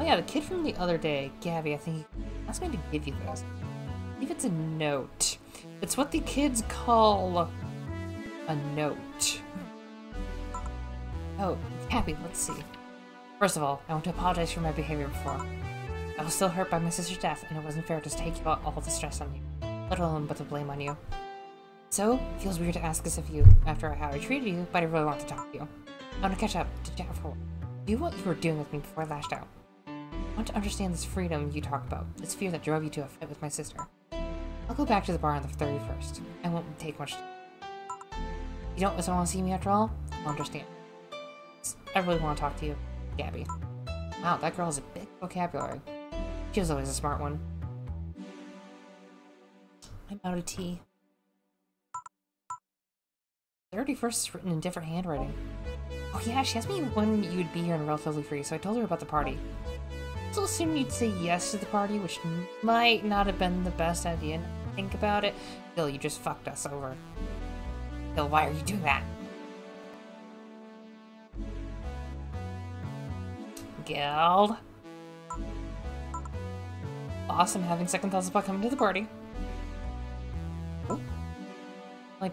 Oh yeah, the kid from the other day, Gabby, I think he asked me to give you this. I believe it's a note. It's what the kids call a note. Oh, Gabby, let's see. First of all, I want to apologize for my behavior before. I was still hurt by my sister's death, and it wasn't fair to take out all the stress on you, let alone put the blame on you. So, it feels weird to ask this of you after how I treated you, but I really want to talk to you. I want to catch up, to chat for a while. Do what you were doing with me before I lashed out. I want to understand this freedom you talked about, this fear that drove you to a fight with my sister. I'll go back to the bar on the 31st. I won't take much time. You don't want to see me after all? I'll understand. I really want to talk to you, Gabby. Wow, that girl has a big vocabulary. She was always a smart one. I'm out of tea. 31st is written in different handwriting. Oh yeah, she asked me when you'd be here and relatively free, so I told her about the party. I also assumed you'd say yes to the party, which might not have been the best idea. Think about it. Bill, you just fucked us over. Bill, why are you doing that? Guild. Awesome having second thoughts about coming to the party. Oh. I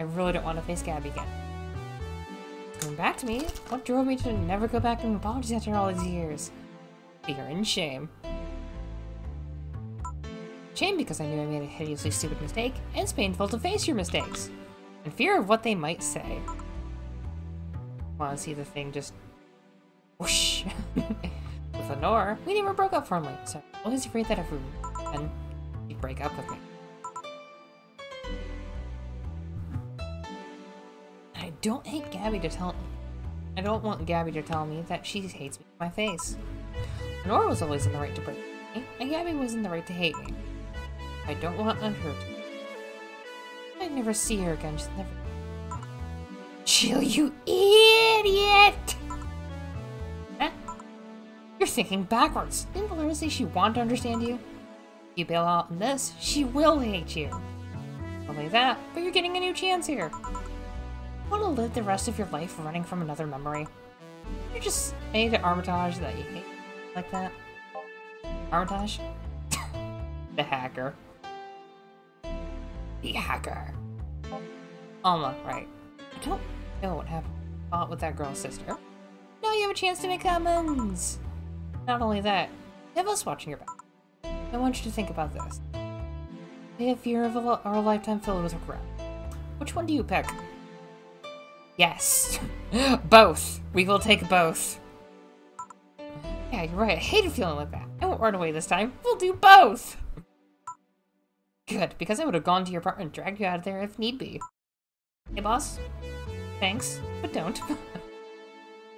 really don't want to face Gabby again. Coming back to me? What drove me to never go back and apologize after all these years? Fear and shame. Shame because I knew I made a hideously stupid mistake, and it's painful to face your mistakes. And fear of what they might say. Want to see the thing just whoosh. With Lenore, we never broke up formally, so I'm always afraid that if we then you'd break up with me. I don't hate Gabby to tell. I don't want Gabby to tell me that she hates me to my face. Nora was always in the right to break me, and Gabby was in the right to hate me. I don't want to hurt her. I'd never see her again, she's never... Chill, you idiot! Huh? You're thinking backwards. Didn't Valera say she wanted to understand you? If you bail out in this, she will hate you. Not only that, but you're getting a new chance here. Want to live the rest of your life running from another memory? You just made an Armitage that you hate like that. Armitage? The hacker. The hacker. Alma, right. I don't know what happened with that girl's sister. Now you have a chance to make amends. Not only that, you have us watching your back. I want you to think about this. I have fear of our lifetime filled with regret. Which one do you pick? Yes. Both. We will take both. Yeah, you're right. I hate a feeling like that. I won't run away this time. We'll do both. Good, because I would have gone to your apartment and dragged you out of there if need be. Hey, boss? Thanks, but don't.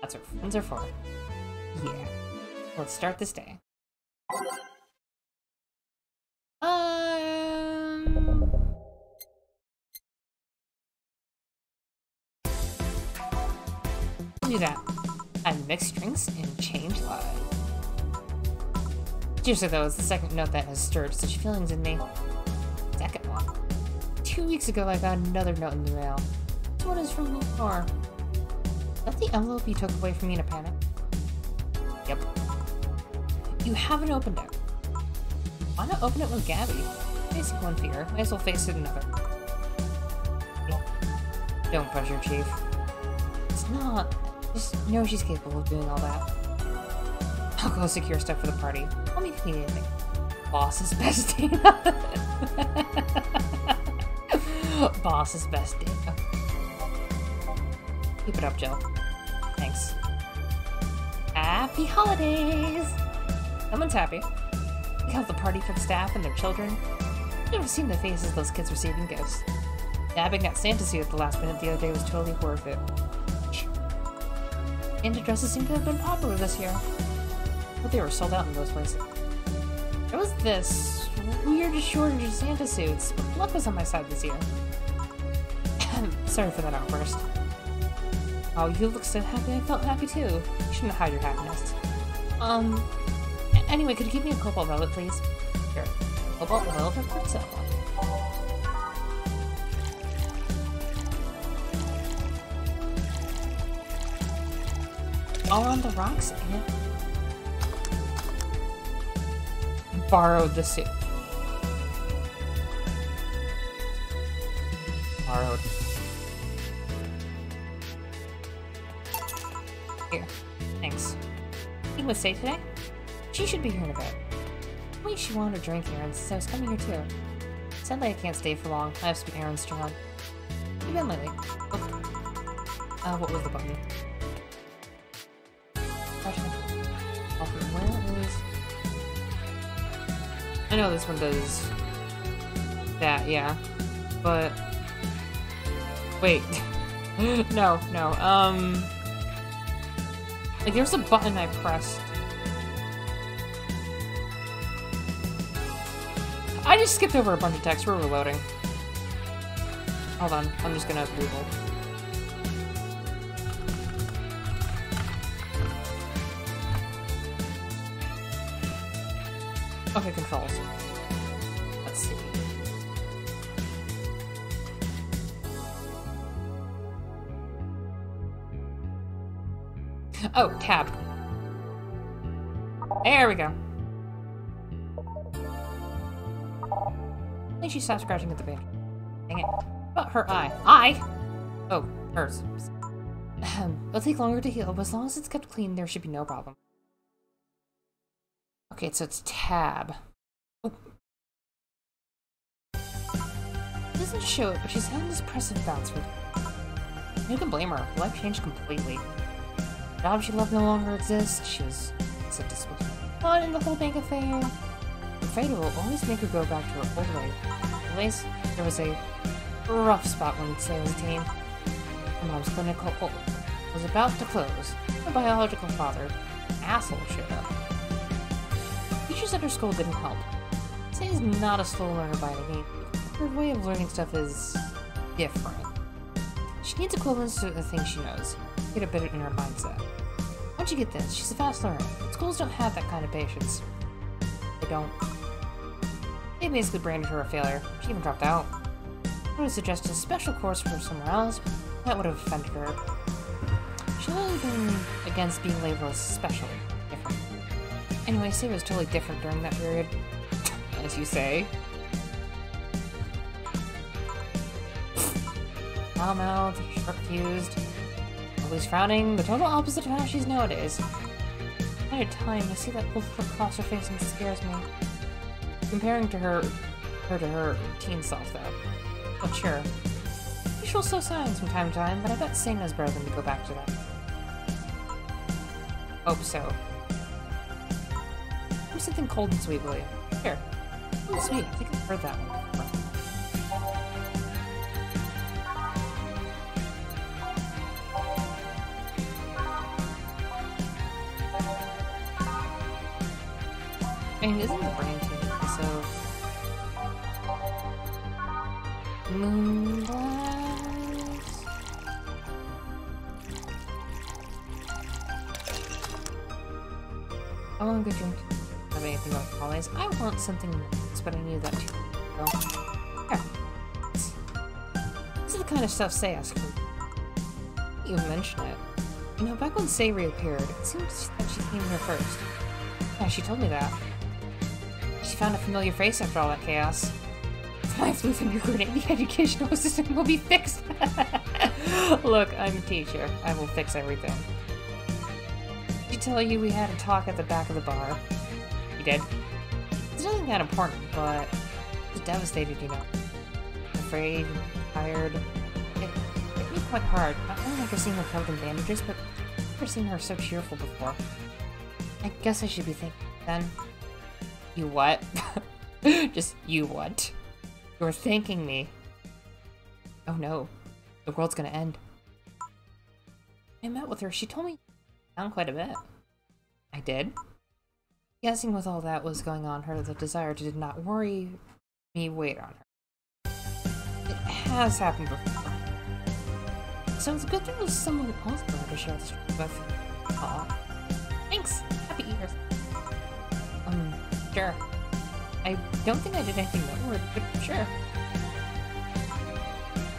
That's what friends are for. Yeah. Let's start this day. Do that. And mix drinks and change lives. Seriously though, it's the second note that has stirred such feelings in me. Second one. 2 weeks ago I got another note in the mail. This one is from Lucar. Is that the envelope you took away from me in a panic? Yep. You haven't opened it. Why not open it with Gabby? Facing one fear, might as well face it another. Don't push her, Chief. It's not. Just know she's capable of doing all that. I'll go secure stuff for the party. Call me if you need anything. Boss's best data. Boss's best data. Keep it up, Joe. Thanks. Happy holidays! Someone's happy. We held the party for the staff and their children. I've never seen the faces of those kids receiving gifts. Nabbing that Santa suit at the last minute the other day was totally worth it. Santa dresses seem to have been popular this year. But they were sold out in those places. There was this weird shortage of Santa suits, but luck was on my side this year. Sorry for that outburst. Oh, you look so happy, I felt happy too. You shouldn't hide your happiness. Anyway, could you give me a cobalt velvet, please? Sure. Cobalt velvet for sale. All on the rocks, ain't it? Borrowed the suit. Borrowed. Here. Thanks. You would stay today? She should be here in a bit. Wait, she wanted a drink here, and so I was coming here too. Sadly, I can't stay for long. I have some errands to run. Where you been lately? Oh. What was the button? Where is... I know this one does that, yeah. But... Wait. No. Like, there's a button I pressed. I just skipped over a bunch of text. We're reloading. Hold on. I'm just gonna Google. Okay, controls. Let's see. Oh, tab. There we go. I think she stopped scratching at the bench. Dang it. About her eye. Eye? Oh, hers. It'll take longer to heal, but as long as it's kept clean, there should be no problem. Okay, so it's tab. Oh. It doesn't show it, but she's had this impressive bounce with it. You can blame her. Her life changed completely. The job she loved no longer exists. She was so disposable. Fun in the whole bank affair. Her fate will always make her go back to her old way. Anyways, there was a rough spot when I was a teen. Her mom's clinical was about to close. Her biological father, asshole, showed up. Teachers at her school didn't help. Say is not a slow learner by any means. Her way of learning stuff is different. She needs equivalents to the things she knows. Get a bit in her mindset. Once you get this, she's a fast learner. Schools don't have that kind of patience. They don't. They basically branded her a failure. She even dropped out. I would have suggested a special course for somewhere else, but that would have offended her. She's always been against being labeled as special, different. Anyway, Say was totally different during that period, as you say. Foul-mouthed, short-fused, always frowning, the total opposite of how she's nowadays. At a time, I see that look across her face and it scares me. Comparing to her to her teen self, though. But sure. She'll show signs from time to time, but I bet Say knows better than to go back to that. Hope so. Do something cold and sweet, will you? Sure. Cold and sweet, I think I've heard that one before. I mean, isn't the brain too so... Moonblast... I want a good drink. Have anything about holidays? I want something nice, but I need that too. So, here. This is the kind of stuff Say asks for. You mention it. You know, back when Say reappeared, it seems that she came here first. Yeah, she told me that. She found a familiar face after all that chaos. If I flew through your grenade, the educational system will be fixed. Look, I'm a teacher. I will fix everything. Did she tell you we had a talk at the back of the bar? You did? It's nothing that important, but it's devastated, you know. Afraid, tired. It hit me quite hard. I don't remember seeing her covered in bandages, but I've never seen her so cheerful before. I guess I should be thinking then. You what? Just, you what? You're thanking me. Oh no. The world's gonna end. I met with her. She told me down quite a bit. I did? Guessing with all that was going on her, the desire to not worry me weighed on her. It has happened before. So it's good there was someone else there to share this with. Aw. Thanks! Happy ears. Sure. I don't think I did anything noteworthy, but sure.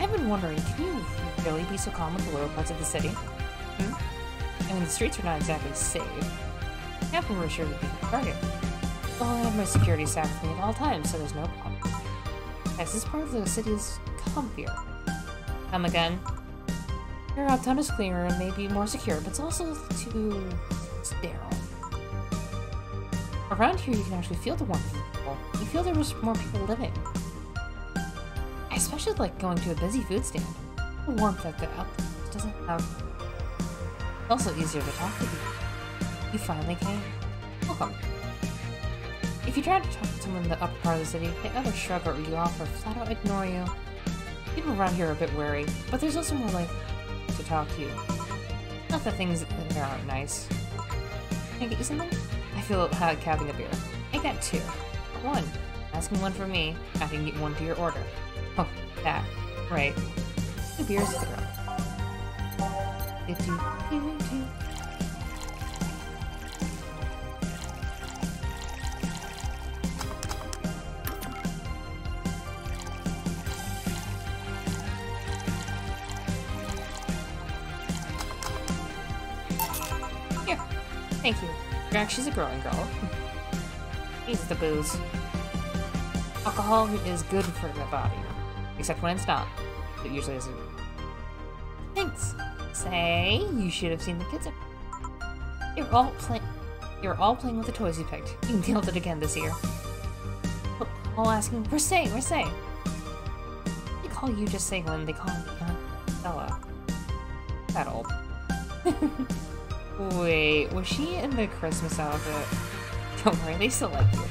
I've been wondering, can you really be so calm with the lower parts of the city? Hmm? I mean, the streets are not exactly safe. Captain was sure to be the target. Well, I have my security staff with me at all times, so there's no problem. Yes, this part of the city is comfier. Come again. Your uptown is clearer and maybe more secure, but it's also too sterile. Around here, you can actually feel the warmth of the people. You feel there was more people living. I especially like going to a busy food stand. The warmth that the outdoors doesn't have. It's also easier to talk to people. You finally came. Welcome. If you try to talk to someone in the upper part of the city, they either shrug or you off or flat out ignore you. People around here are a bit wary, but there's also more likely to talk to you. Not that things there aren't nice. Can I get you something? I feel like having a beer. I got two. One. Asking one for me, I can get one to your order. Oh, that. Right. 2 beers to the girl. Here. Thank you. She's a growing girl. Needs the booze. Alcohol is good for the body. Except when it's not. It usually isn't. Thanks. Say, you should have seen the kids. You're all playing with the toys you picked. You nailed it again this year. All asking, where's Say? Where's Say? They call you just Say when they call me Bella. That old. Wait, was she in the Christmas outfit? Don't worry, they still like you.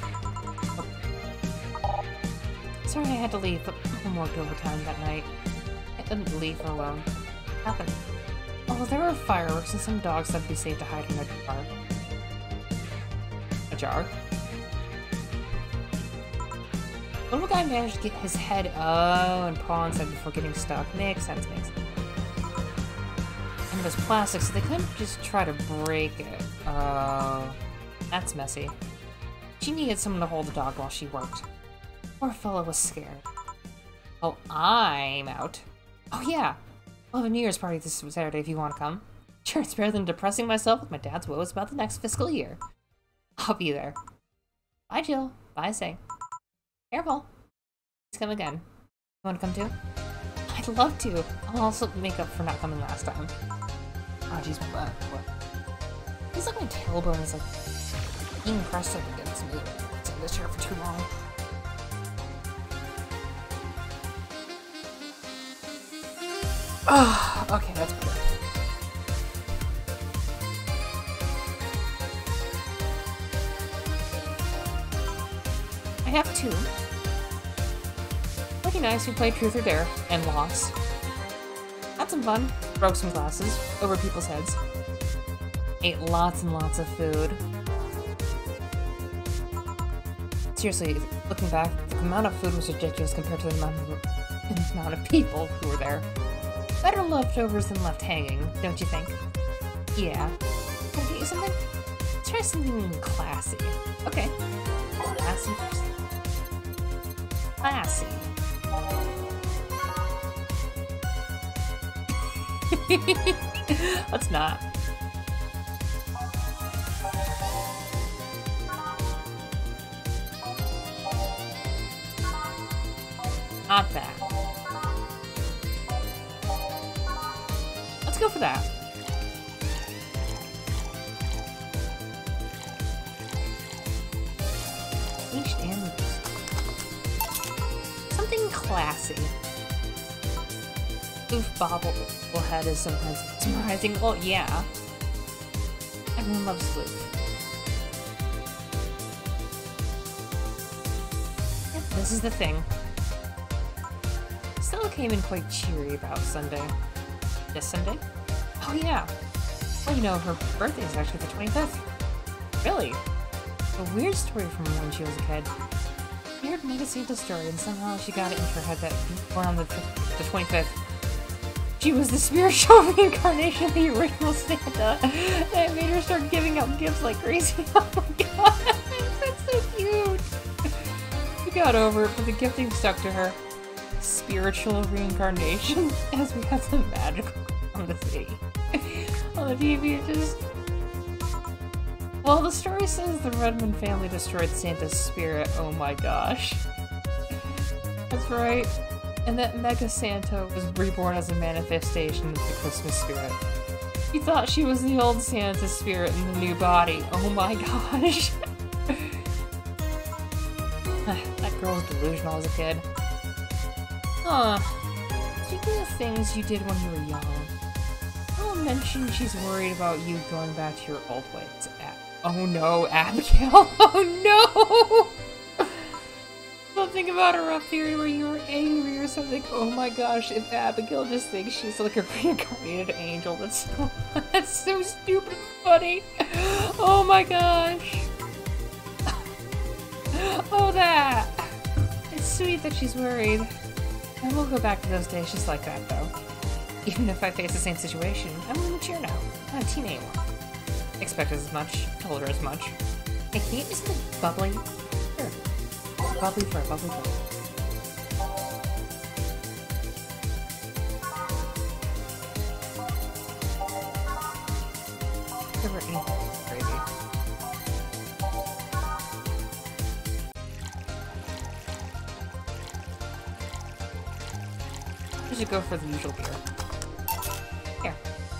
Sorry I had to leave, but Mom worked overtime that night. I couldn't leave her alone. Happened. Although there were fireworks and some dogs that'd be safe to hide in a jar. A jar? Little guy managed to get his head and paw inside before getting stuck. Makes sense, makes sense. And it was plastic, so they couldn't just try to break it. That's messy. She needed someone to hold the dog while she worked. Poor fellow was scared. Oh, I'm out. Oh yeah, we'll have a New Year's party this Saturday if you want to come. Sure, it's better than depressing myself with my dad's woes about the next fiscal year. I'll be there. Bye, Jill. Bye, Say. Careful. Please come again. You want to come too? I'd love to. I'll also make up for not coming last time. Oh, jeez, what? Feels like my tailbone is like being pressed up against me. It's in this chair for too long. Oh, okay, that's better. I have two. Pretty nice, we played Truth or Dare, and lost. Had some fun, broke some glasses, over people's heads. Ate lots and lots of food. Seriously, looking back, the amount of food was ridiculous compared to the amount of people who were there. Better leftovers than left hanging, don't you think? Yeah. Can I get you something? Let's try something classy. Okay. Classy first. Classy. Let's not. Not that. Let's go for that. Something classy. Oof bobblehead is sometimes surprising. Oh yeah. Everyone loves Floof. Yep, this is the thing. Stella came in quite cheery about Sunday. This Sunday? Oh yeah. Well, you know, her birthday is actually the 25th. Really? A weird story from when she was a kid. She heard Mega Santa's story, and somehow she got it into her head that born on the 25th, she was the spiritual reincarnation of the original Santa. That made her start giving out gifts like crazy. Oh my god, that's so cute. We got over it, but the gifting stuck to her. Spiritual reincarnation, as we have some magical on the city. On the TV, it just... Well, the story says the Redmond family destroyed Santa's spirit. Oh my gosh. That's right. And that Mega Santa was reborn as a manifestation of the Christmas spirit. She thought she was the old Santa spirit in the new body. Oh my gosh. That girl was delusional as a kid. Huh. Speaking of things you did when you were young, I'll mention she's worried about you going back to your old ways. Oh no, Abigail! Oh no! Something about her up theory where you were angry or something. Oh my gosh, if Abigail just thinks she's like a reincarnated angel, that's so stupid and funny. Oh my gosh. Oh, that! It's sweet that she's worried. And we'll go back to those days just like that, though. Even if I face the same situation, I'm more mature now. I'm not a teen anymore. Expected as much, told her as much. Hey, can you get me something bubbly? Sure. Bubbly for a bubbly for. Never anything crazy. We should go for the usual beer. Here.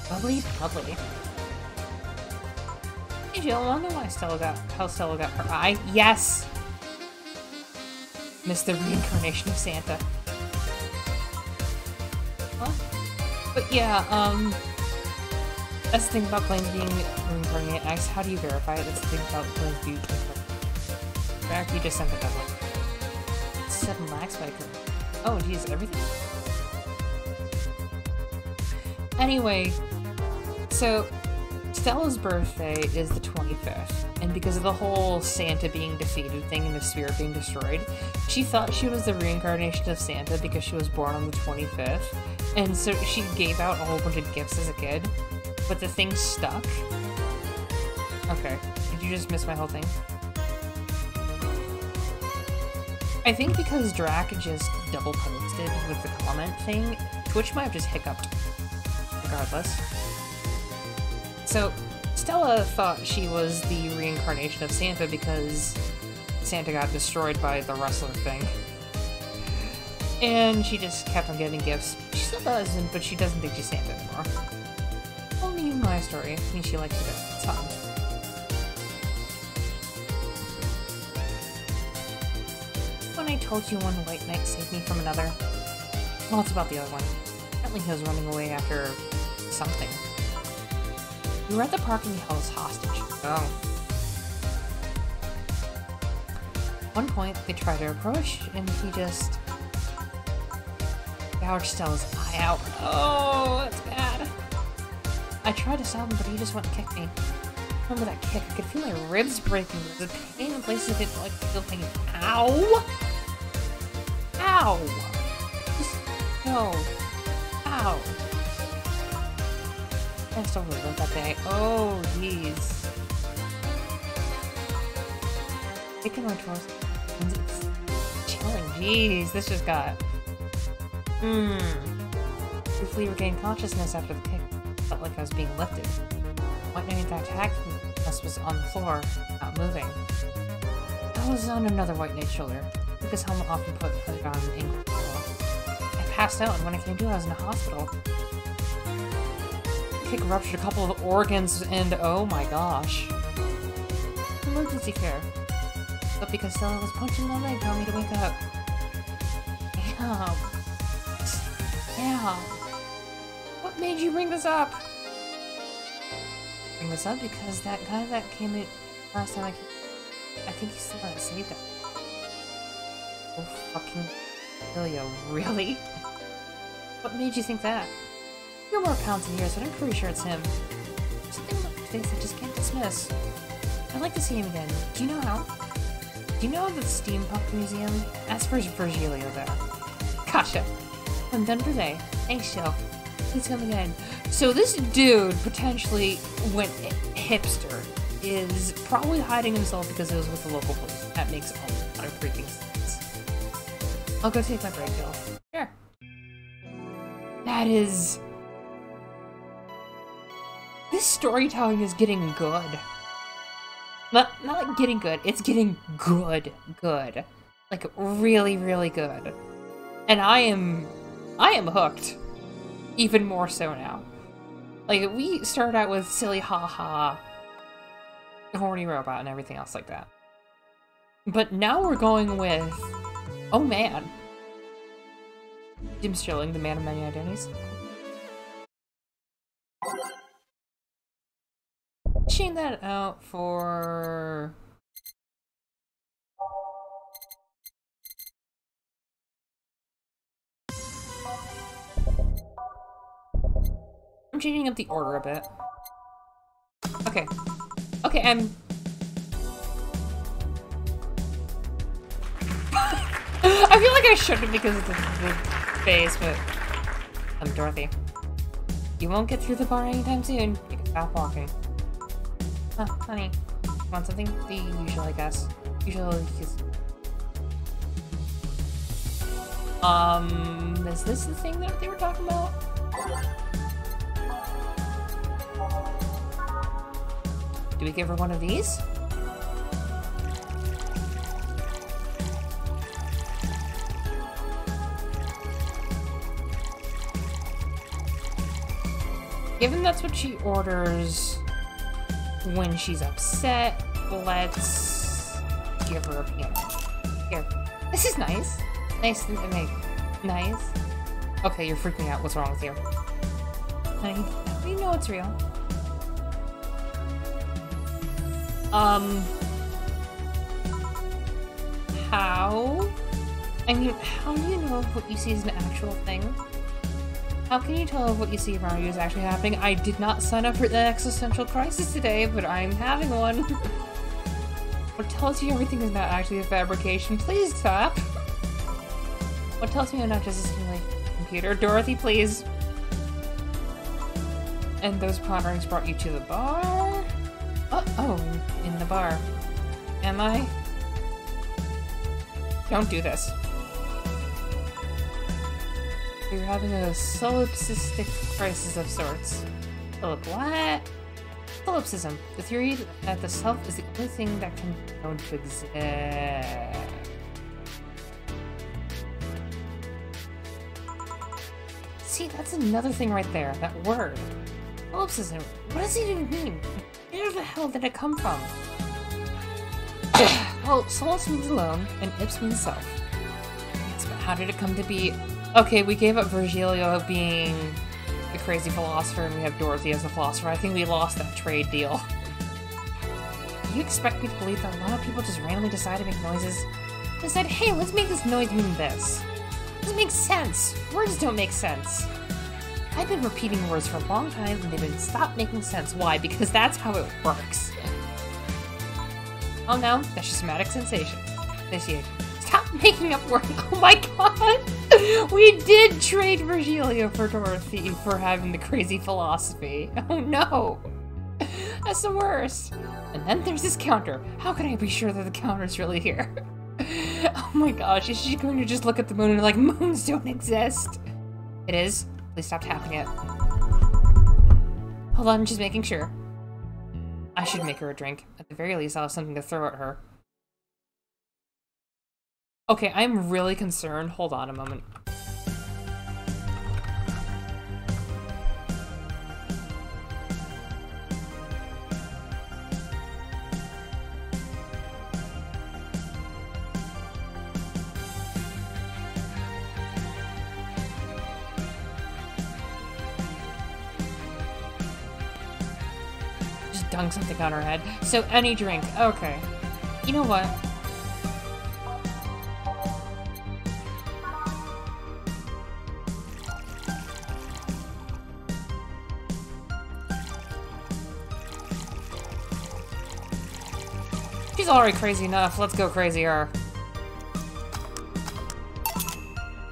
Bubbly, bubbly. Hey Jill, I wonder why how Stella got her eye. Yes! Missed the reincarnation of Santa. Huh? But yeah, that's the thing about planes being reincarnated. X, how do you verify it? That's the thing about planes being reincarnated. In fact, you just sent it that way. 7 lakhs by curve. Oh geez, everything? Anyway, So, Stella's birthday is the 25th, and because of the whole Santa being defeated thing and the spirit being destroyed, she thought she was the reincarnation of Santa because she was born on the 25th, and so she gave out a whole bunch of gifts as a kid, but the thing stuck. Okay, did you just miss my whole thing? I think because Drac just double posted with the comment thing, Twitch might have just hiccuped. Regardless. So, Stella thought she was the reincarnation of Santa because Santa got destroyed by the wrestler thing. And she just kept on getting gifts. She still doesn't, but she doesn't think she's Santa anymore. Only my story. I mean, she likes it. It's fun. When I told you one white knight saved me from another. Well, it's about the other one. Apparently he was running away after something. We were at the park and he held us hostage. Oh. At one point, they tried to approach, and he just gouged Stella's eye out. Oh, that's bad. I tried to stop him, but he just went and kicked me. Remember that kick? I could feel my ribs breaking. The pain in places I didn't like feel pain. Ow! Ow! Just, no. Ow. I still remember that day. Oh, jeez. Kicking my torso. It's chilling. Jeez, this just got... Briefly regained consciousness after the kick. Felt like I was being lifted. White Knight that attacked me. Thus was on the floor, not moving. I was on another White Knight's shoulder. Took his helmet off and put it on in I passed out, and when I came to, I was in a hospital. Kick ruptured a couple of organs, and oh my gosh. Emergency care. But because Stella was punching my leg, told me to wake up. Damn. Damn. What made you bring this up? Bring this up because that guy that came in last time I think he's the one that saved him. Oh fucking Ilya, really? What made you think that? You're more pounds in years, but I'm pretty sure it's him. There's something about his face I just can't dismiss. I'd like to see him again. Do you know how? Do you know the Steampunk Museum? Ask for Virgilio there. Gotcha. I'm done for today. Thanks, Joe. Please come again. So this dude potentially went hipster. Is probably hiding himself because it was with the local police. That makes a lot of freaking sense. I'll go take my break, Joe. Sure. That is... This storytelling is getting good. Not like getting good, it's getting good. Like, really, really good. And I am hooked. Even more so now. Like, we started out with silly haha, horny robot, and everything else like that. But now we're going with... Oh man. Jim Sterling, the man of many identities. Change that out for... I'm changing up the order a bit. Okay. Okay, I feel like I shouldn't because of the face, but... I'm Dorothy. You won't get through the bar anytime soon. You can stop walking. Huh, honey. Want something? The usual, I guess. Usually, is this the thing that they were talking about? Do we give her one of these? Given that's what she orders when she's upset, let's give her a piano. Here. This is nice. Nice. Nice. Okay, you're freaking out. What's wrong with you? You know it's real. How? I mean, how do you know if what you see is an actual thing? How can you tell if what you see around you is actually happening? I did not sign up for the existential crisis today, but I'm having one. What tells you everything is not actually a fabrication? Please stop. What tells me I'm not just a simulated computer? Dorothy, please. And those ponderings brought you to the bar? Oh, in the bar. Am I? Don't do this. You're having a solipsistic crisis of sorts. Philip, what? Solipsism. The theory that the self is the only thing that can be known to exist. See, that's another thing right there. That word. Solipsism. What does it even mean? Where the hell did it come from? Well, solus means alone, and ips means self. Yes, but how did it come to be? Okay, we gave up Virgilio being the crazy philosopher, and we have Dorothy as the philosopher. I think we lost that trade deal. Do you expect me to believe that a lot of people just randomly decide to make noises? They said, hey, let's make this noise mean this. It doesn't make sense. Words don't make sense. I've been repeating words for a long time, and they've been stopped making sense. Why? Because that's how it works. Oh no, that's just somatic sensation. Stop making up words. Oh my god! We did trade Virgilio for Dorothy for having the crazy philosophy. Oh no! That's the worst. And then there's this counter. How can I be sure that the counter's really here? Oh my gosh, is she going to just look at the moon and like, moons don't exist? It is. Please stop tapping it. Hold on, just making sure. I should make her a drink. At the very least, I'll have something to throw at her. Okay, I'm really concerned. Hold on a moment. Dunk something on her head. So any drink. Okay. You know what? She's already crazy enough. Let's go crazier.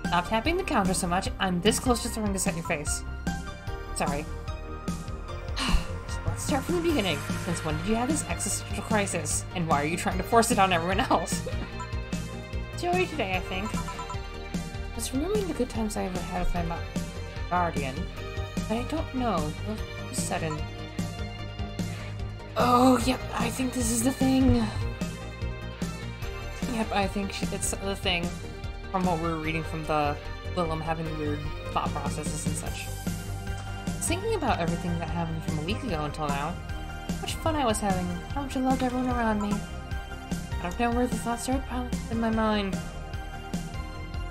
Stop tapping the counter so much. I'm this close to throwing this at your face. Sorry. Start from the beginning. Since when did you have this existential crisis? And why are you trying to force it on everyone else? Joey today, I think. I was remembering the good times I ever had with my guardian, but I don't know. It was sudden. Oh, yep, I think this is the thing. Yep, I think it's the thing. From what we were reading from the Willem having weird thought processes and such. Thinking about everything that happened from a week ago until now. How much fun I was having, how much I loved everyone around me. I don't know where the thoughts started piling up in my mind.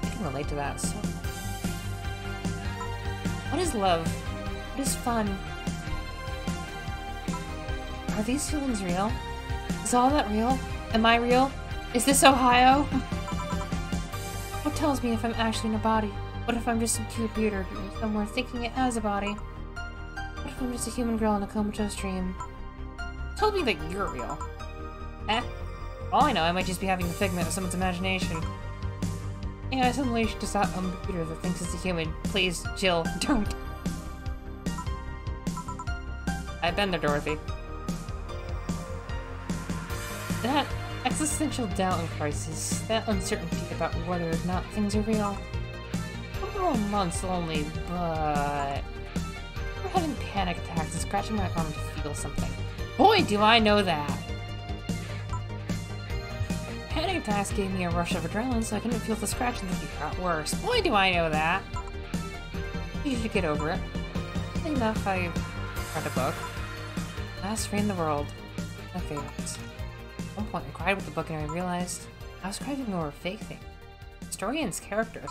I can relate to that, so... What is love? What is fun? Are these feelings real? Is all that real? Am I real? Is this Ohio? What tells me if I'm actually in a body? What if I'm just some computer somewhere thinking it has a body? What if I'm just a human girl in a comatose dream? Told me that you're real. Eh? All I know, I might just be having a figment of someone's imagination. Yeah, suddenly you should just have a computer that thinks it's a human. Please, Jill, don't. I've been there, Dorothy. That existential doubt and crisis, that uncertainty about whether or not things are real. Several months only, but... I'm having panic attacks and scratching my arm to feel something. Boy, do I know that! Panic attacks gave me a rush of adrenaline, so I couldn't feel the scratching that got worse. Boy, do I know that! You should get over it. Funny enough, I read a book. Last Reign in the World. My favorites. At one point, I cried with the book and I realized I was crying over a fake thing. The story and its characters.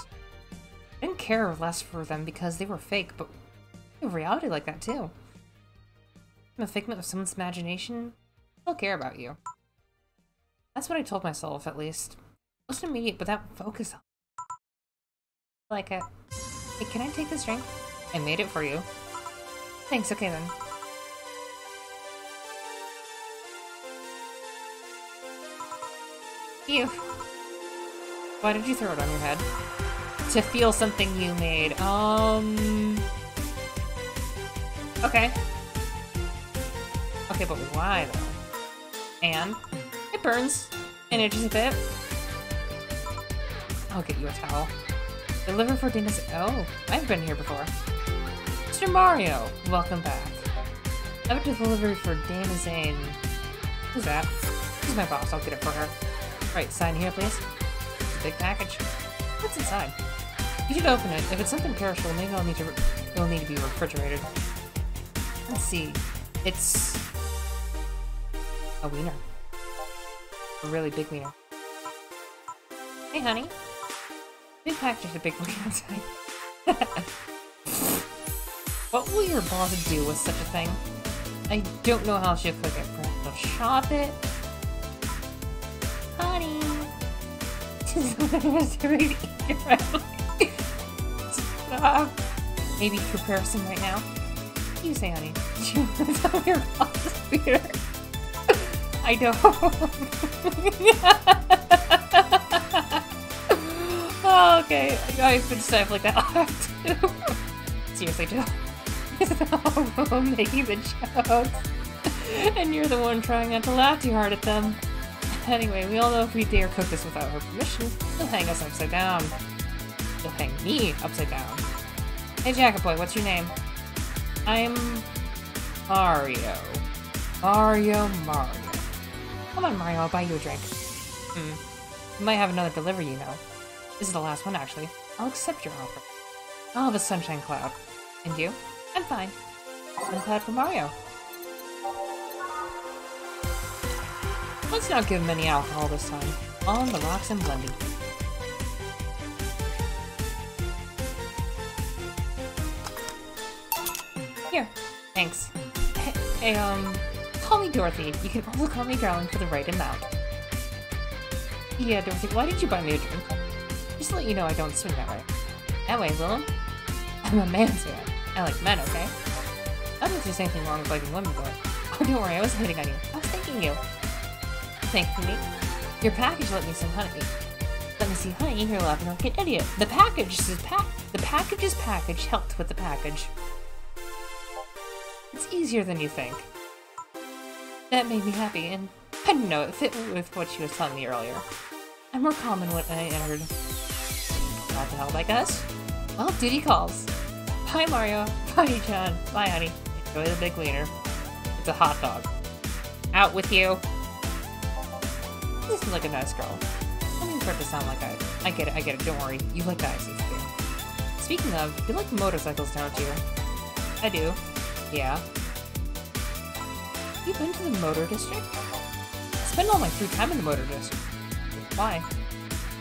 I didn't care less for them because they were fake, but in reality like that too. I'm a figment of someone's imagination. I don't care about you. That's what I told myself, at least. It wasn't immediate, but that focus on like it. Hey, can I take this drink? I made it for you. Thanks, okay then. Phew. Why did you throw it on your head? To feel something you made. Okay. Okay, but why though? And it burns. And itches a bit. I'll get you a towel. Deliver for Dana's. Oh, I've been here before. Mr. Mario, welcome back. I have a delivery for Dana Zane. Who's that? She's my boss. I'll get it for her. Right, sign here, please. It's a big package. What's inside? You should open it. If it's something perishable, maybe it'll need to be refrigerated. Let's see. It's a wiener. A really big wiener. Hey, honey. Big package with a big wiener inside. What will your boss do with such a thing? I don't know how she'll cook it. Perhaps she'll chop it. Honey. Stop. Maybe prepare some right now. You say, honey. Do you want to tell your boss, Peter? I don't. Oh, okay. I've been stifling that laugh too. Seriously, Joe. I'm making the jokes. And you're the one trying not to laugh too hard at them. Anyway, we all know if we dare cook this without her permission, he'll hang us upside down. He'll hang me upside down. Hey, Jacket Boy, what's your name? I'm Mario. Mario. Come on, Mario, I'll buy you a drink. You might have another delivery, you know. This is the last one, actually. I'll accept your offer. I'll have a sunshine cloud. And you? I'm fine. Sunshine cloud for Mario. Let's not give him any alcohol this time. On the rocks and blended. Here. Thanks. Hey, call me Dorothy. You can also call me Darling for the right amount. Yeah, Dorothy, why did you buy me a drink? Just to let you know I don't swing that way. That way, Willem? I'm a man's man. I like men, okay? Not that there's anything wrong with liking women, but... Oh, don't worry, I wasn't hitting on you. I was thanking you. Thanking me? Your package let me some honey. Let me see honey, you're laughing like an idiot. The package is package helped with the package. It's easier than you think. That made me happy, and I don't know, it fit with what she was telling me earlier. I'm more calm than when I entered. Glad to help, I guess. Well, duty calls. Bye, Mario. Bye, John. Bye, honey. Enjoy the big wiener. It's a hot dog. Out with you. You seem like a nice girl. I mean for it to sound like I get it, don't worry. You like guys, it's clear. Speaking of, you like motorcycles, don't you? I do. Yeah. You been to the motor district? I spend all my free time in the motor district. Why?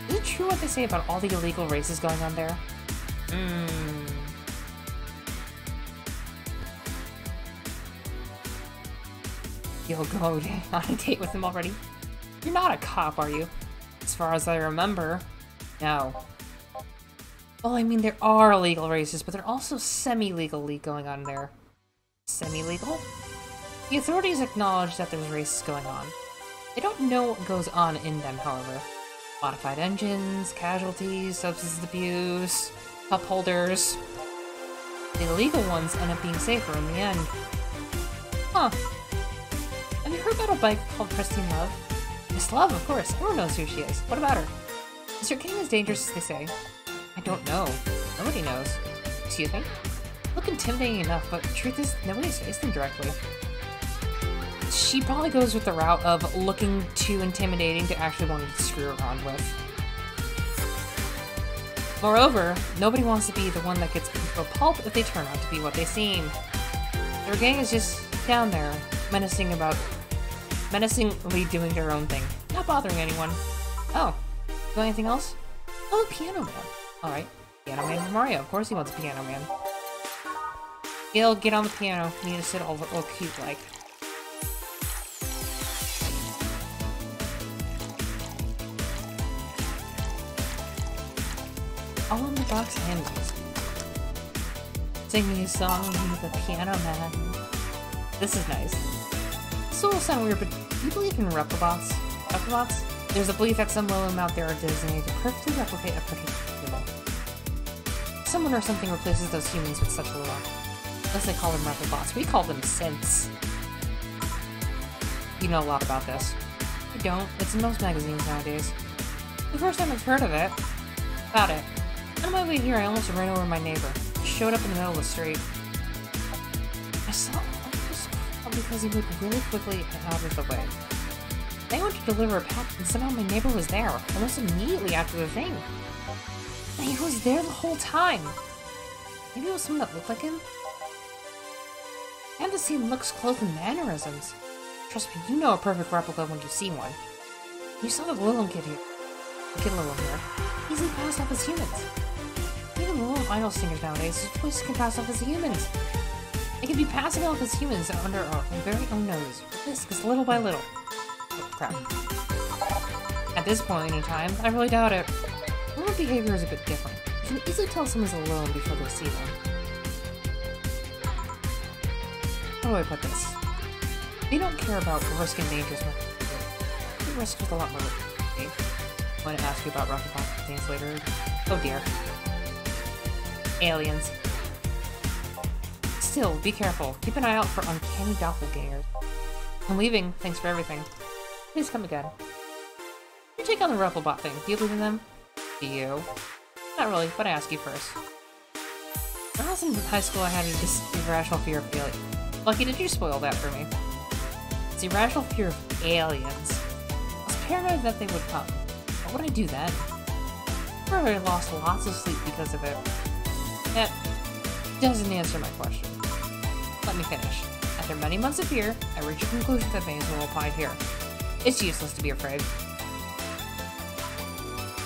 Is it true what they say about all the illegal races going on there? You'll go on a date with him already? You're not a cop, are you? As far as I remember, no. Well, I mean, there are illegal races, but there are also semi-legal going on there. Semi-legal? The authorities acknowledge that there's races going on. They don't know what goes on in them, however. Modified engines, casualties, substance abuse, cup holders. The illegal ones end up being safer in the end. Huh. Have you heard about a bike called Christine Love? Miss Love, of course. Everyone knows who she is. What about her? Is her game as dangerous as they say? I don't know. Nobody knows. Excuse me? Look intimidating enough, but the truth is, nobody's faced them directly. She probably goes with the route of looking too intimidating to actually wanting to screw around with. Moreover, nobody wants to be the one that gets into a pulp if they turn out to be what they seem. Their gang is just down there, menacingly doing their own thing, not bothering anyone. Oh, got anything else? Oh, a piano man. Alright, piano man for Mario. Of course he wants a piano man. He'll get on the piano. You need to sit all cute like. All in the box handles. Singing a song with the piano man. This is nice. This will sound weird, but do you believe in reprobots? Reprobots? There's a belief that some Lilum out there are designated to perfectly replicate a particular human. Someone or something replaces those humans with such a law. Unless they call them reprobots. We call them synths. You know a lot about this. I don't. It's in most magazines nowadays. The first time I've heard of it. About it. On my way here, I almost ran over my neighbor. He showed up in the middle of the street. I saw because he moved really quickly and out of the way. I went to deliver a package and somehow my neighbor was there, almost immediately after the thing. And he was there the whole time. Maybe it was someone that looked like him? I have the same looks, clothes, and mannerisms. Trust me, you know a perfect replica when you see one. You saw the Lilum kid here. The kid Lilum here. Easily passed off as humans. Even Lilum idol singers nowadays, his voices can pass off as humans. They can be passing off as humans under our very own nose. This is little by little. Oh, crap. At this point in time, I really doubt it. Lilum behavior is a bit different. You can easily tell someone's a Lilum before they see them. How do I put this? They don't care about risk and dangers. They risk with a lot more risk. I'm going to ask you about Rocket things later. Oh dear. Aliens. Still, be careful. Keep an eye out for uncanny doppelgangers. I'm leaving. Thanks for everything. Please come again. You take on the Repobot thing. Do you believe in them? Do you? Not really, but I ask you first. When I was in high school, I had this irrational fear of failure. Lucky, did you spoil that for me? It's the irrational fear of aliens. I was paranoid that they would come. What would I do then? I probably lost lots of sleep because of it. That doesn't answer my question. Let me finish. After many months of fear, I reached a conclusion that may as well apply here. It's useless to be afraid.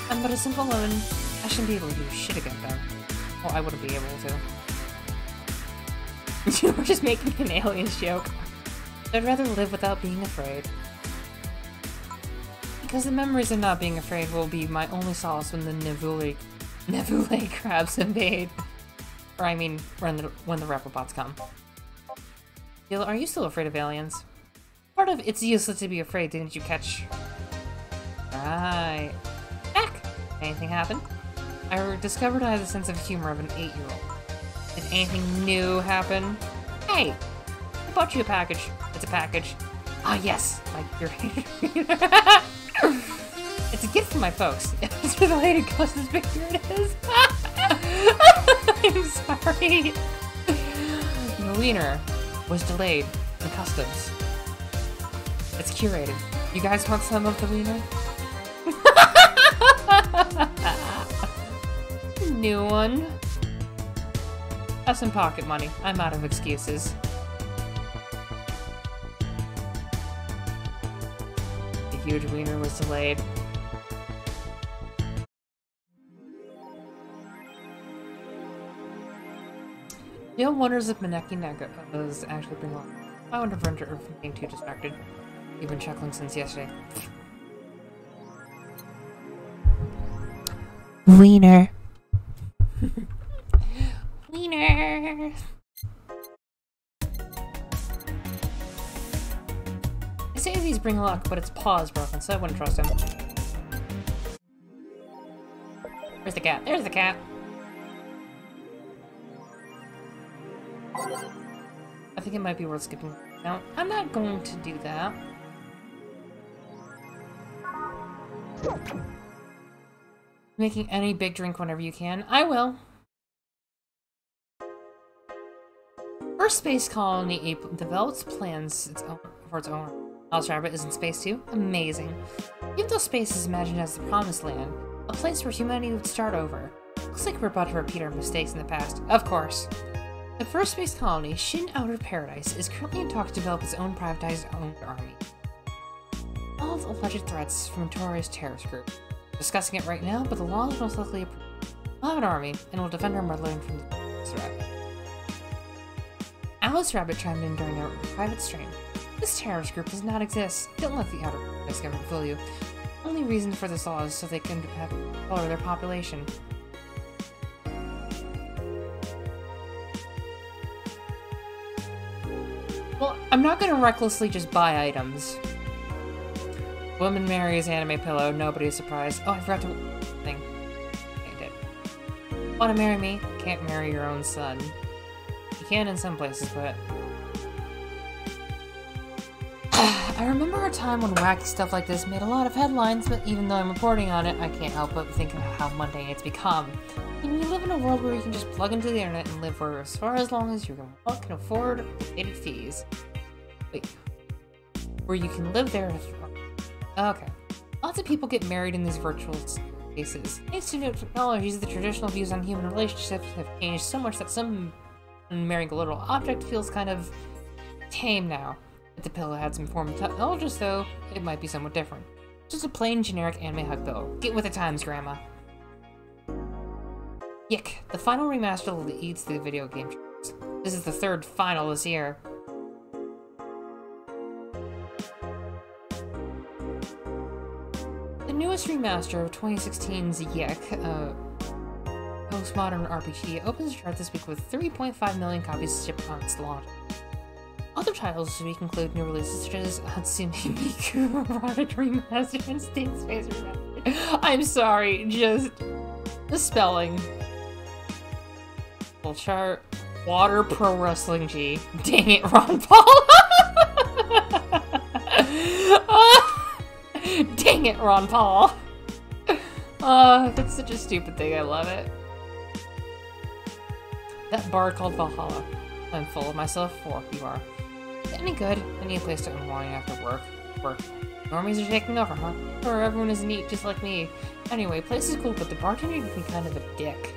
I'm but a simple woman. I shouldn't be able to do shit against them. Well, I wouldn't be able to. You were just making an aliens joke. I'd rather live without being afraid. Because the memories of not being afraid will be my only solace when the nebulae crabs invade. Or I mean, when the Reprobots come. Gil, are you still afraid of aliens? Part of it's useless to be afraid, didn't you catch? Right. Heck! Anything happen? I discovered I have the sense of humor of an 8-year-old. Did anything new happen? Hey! I bought you a package. It's a package. Ah, yes! My curator. It's a gift from my folks. It's for the lady ghost as big here it is. I'm sorry. The wiener was delayed in customs. It's curated. You guys want some of the wiener? New one. Have some pocket money. I'm out of excuses. The huge wiener was delayed. Neil wonders if Maneki was actually being lost. I wonder if Renter from being too distracted. You've been chuckling since yesterday. Wiener. Wiener. They say these bring luck, but its paw is broken, so I wouldn't trust him. Where's the cat? There's the cat. I think it might be worth skipping. No, I'm not going to do that. Making any big drink whenever you can. I will. First space colony develops plans for its own. Alice Rabbit is in space too? Amazing. Even though space is imagined as the promised land, a place where humanity would start over. Looks like we're about to repeat our mistakes in the past. Of course. The first space colony, Shin Outer Paradise, is currently in talks to develop its own privatized owned army. All of alleged threats from a notorious terrorist group. Discussing it right now, but the law is most likely approved. We'll have an army, and we'll defend our motherland from the threat. Alice Rabbit chimed in during their private stream. This terrorist group does not exist. Don't let the Outer Paradise government fool you. The only reason for this law is so they can have control over their population. I'm not gonna recklessly just buy items. Woman marries anime pillow, nobody's surprised. Oh, I forgot to... thing. Okay, I did. Wanna marry me? Can't marry your own son. You can in some places, but... I remember a time when wacky stuff like this made a lot of headlines, but even though I'm reporting on it, I can't help but think of how mundane it's become. I mean, we live in a world where you can just plug into the internet and live for as far as long as you can afford paid fees. Wait. Where you can live there... Okay. Lots of people get married in these virtual spaces. Thanks to new technologies, the traditional views on human relationships have changed so much that some marrying a little object feels kind of tame now. If the pillow had some form of technology, though, it might be somewhat different. Just a plain generic anime hug pillow. Get with the times, Grandma. Yick. The final remaster leads the video game charts. This is the third final this year. The newest remaster of 2016's Yick, postmodern RPG, opens the chart this week with 3.5 million copies shipped on its launch. Other titles this week include new releases such as Hatsune Miku Erotic Remastered and State Space Remastered. I'm sorry, just the spelling. Full chart. Water Pro Wrestling G. Dang it, Ron Paul! Dang it, Ron Paul! That's such a stupid thing, I love it. That bar called Valhalla. I'm full of myself for you are. Any good? I need a place to unwind after work. Normies are taking over, huh? Or everyone is neat, just like me. Anyway, place is cool, but the bartender can be kind of a dick.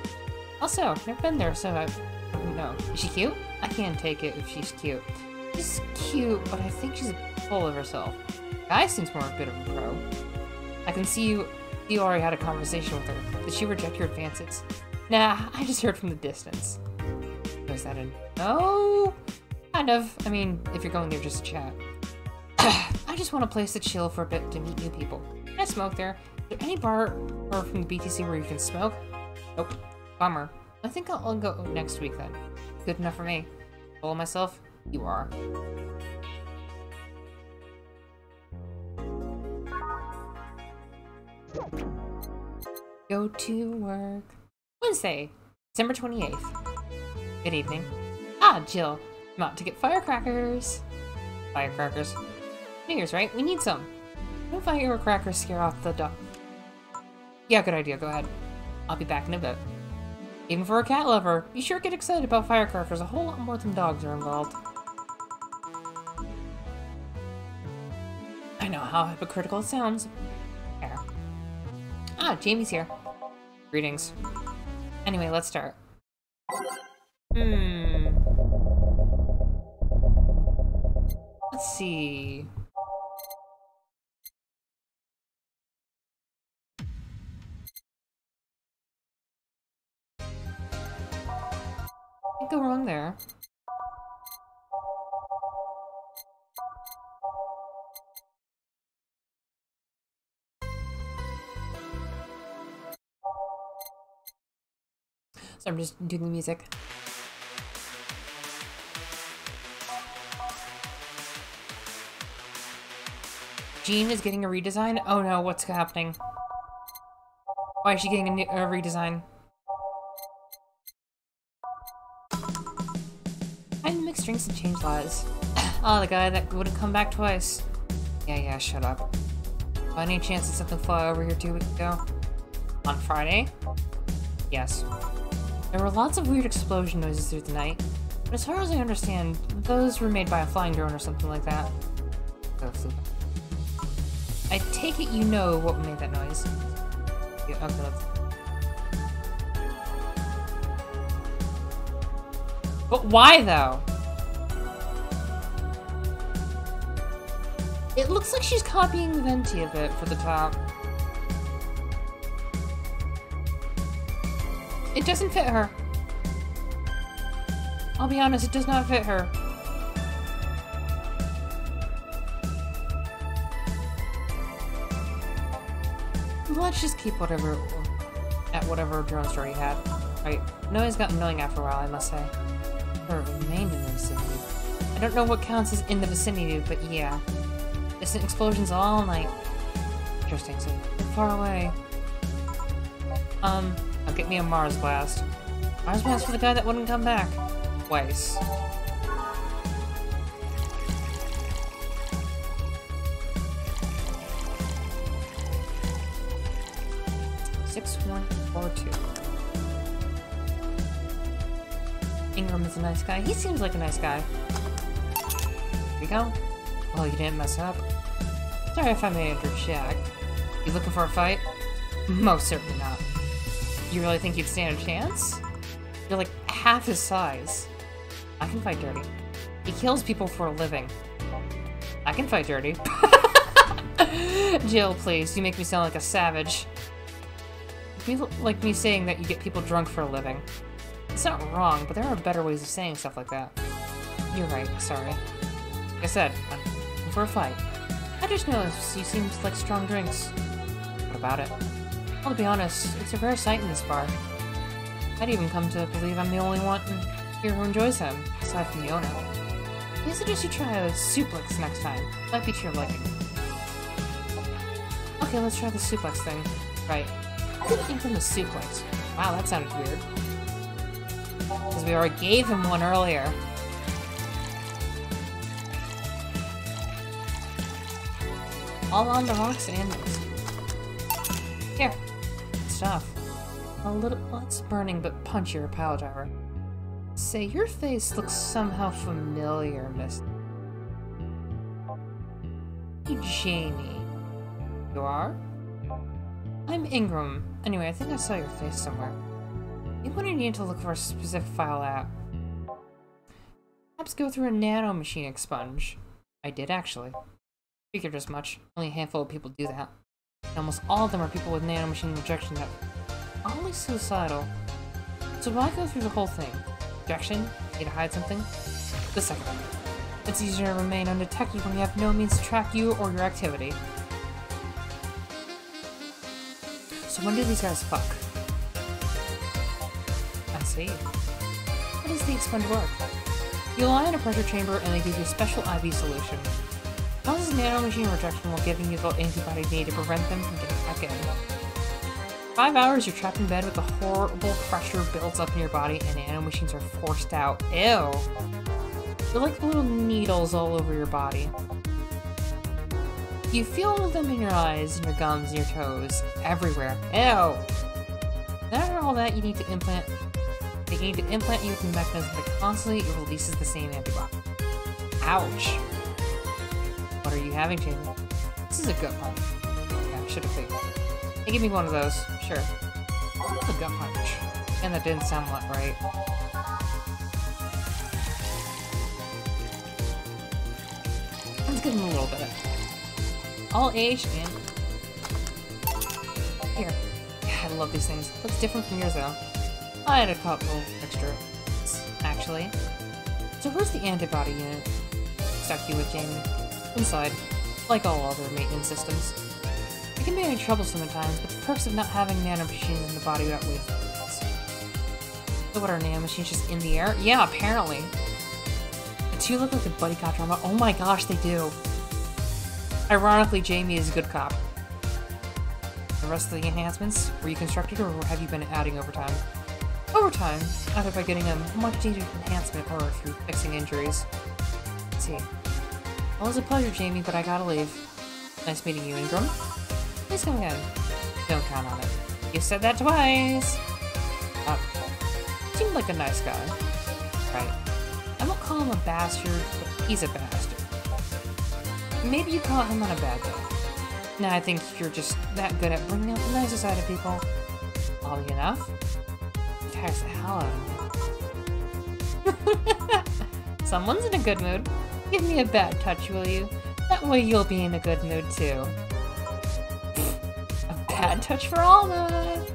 Also, never been there, so I don't know. Is she cute? I can't take it if she's cute. She's cute, but I think she's full of herself. Guy seems more a bit of a pro. I can see you already had a conversation with her. Did she reject your advances? Nah, I just heard from the distance. Was that a no? Kind of. I mean, if you're going there just to chat. I just want a place to chill for a bit to meet new people. Can I smoke there? Is there any bar or from the BTC where you can smoke? Nope. Bummer. I think I'll go next week then. Good enough for me. Full of myself? You are. Go to work. Wednesday, December 28th. Good evening. Ah, Jill. I'm out to get firecrackers. Firecrackers. New Year's, right? We need some. No firecrackers scare off the dog. Yeah, good idea. Go ahead. I'll be back in a bit. Even for a cat lover, you sure get excited about firecrackers a whole lot more than dogs are involved. I know how hypocritical it sounds. There. Ah, Jamie's here. Greetings. Anyway, let's start. Let's see. Can't go wrong there. So I'm just doing the music. Jean is getting a redesign? Oh no, what's happening? Why is she getting a redesign? I had mixed drinks and changed lives. Oh, the guy that wouldn't come back twice. Yeah, shut up. By any chance did something fly over here 2 weeks ago? On Friday? Yes. There were lots of weird explosion noises through the night, but as far as I understand, those were made by a flying drone or something like that. I take it you know what made that noise. Yeah, okay, but why though? It looks like she's copying the venti a bit for the top. It doesn't fit her. I'll be honest, it does not fit her. Let's just keep whatever drone store you had. Right. Noise got annoying after a while, I must say. Or remained elusive. I don't know what counts as in the vicinity, but yeah. Distant explosions all night. Interesting, so far away. I'll get me a Mars Blast. Mars Blast for the guy that wouldn't come back. Twice. Ingram is a nice guy. He seems like a nice guy. Here we go. Oh, you didn't mess up. Sorry if I may interject. You looking for a fight? Most certainly not. You really think you'd stand a chance? You're like half his size. I can fight dirty. He kills people for a living. I can fight dirty. Jill, please. You make me sound like a savage. You feel like me saying that you get people drunk for a living. It's not wrong, but there are better ways of saying stuff like that. You're right, sorry. Like I said, I'm looking for a fight. I just noticed you seem to like strong drinks. What about it? Well, to be honest, it's a rare sight in this bar. I'd even come to believe I'm the only one here who enjoys them, aside from the owner. I suggest you try a suplex next time. Might be to your liking. Okay, let's try the suplex thing. Right. I didn't think from the suplex. Wow, that sounded weird. Because we already gave him one earlier. All on the rocks and these. Here. Stuff. A little less burning but punchier pile driver. Say, your face looks somehow familiar, Miss. Hey, Jamie. You are? I'm Ingram. Anyway, I think I saw your face somewhere. You wouldn't need to look for a specific file app. Perhaps go through a nanomachine expunge. I did, actually. Figured as much. Only a handful of people do that. And almost all of them are people with nanomachine rejection that are only suicidal. So why go through the whole thing? Rejection? Need to hide something? The second one. It's easier to remain undetected when you have no means to track you or your activity. So when do these guys fuck? I see. How does the expunge work? You lie in a pressure chamber and they give you a special IV solution. Causes nanomachine rejection while giving you the antibody needed to prevent them from getting back in. 5 hours you're trapped in bed with a horrible pressure builds up in your body and nanomachines are forced out. Ew! They're like little needles all over your body. You feel them in your eyes, in your gums, in your toes, everywhere. Ew! After all that, you need to implant you with a mechanism that constantly releases the same antibody. Ouch! What are you having, Jamie? This is a gut punch. Yeah, should have figured. Hey, give me one of those. Sure. A gut punch. And that didn't sound right. Let's give him a little bit. All aged and... Here. Yeah, I love these things. Looks different from yours, though. I had a couple extra, actually. So where's the antibody unit? Stuck you with Jamie. Inside. Like all other maintenance systems. It can be troublesome at times, but the perks of not having nanomachines in the body outweigh the. So what, are nanomachines just in the air? Yeah, apparently. The two look like a buddy cop drama. Oh my gosh, they do. Ironically, Jamie is a good cop. The rest of the enhancements, were you constructed or have you been adding overtime? Overtime, either by getting a much needed enhancement or through fixing injuries. Let's see. Well, it was a pleasure, Jamie, but I gotta leave. Nice meeting you, Ingram. Please come again. Don't count on it. You said that twice! Seemed like a nice guy. Right. I won't call him a bastard, but he's a bastard. Maybe you caught him on a bad day. Nah, I think you're just that good at bringing out the nicer side of people. Oddly enough, it tires the hell out of me. Someone's in a good mood. Give me a bad touch, will you? That way you'll be in a good mood too. A bad touch for Alma!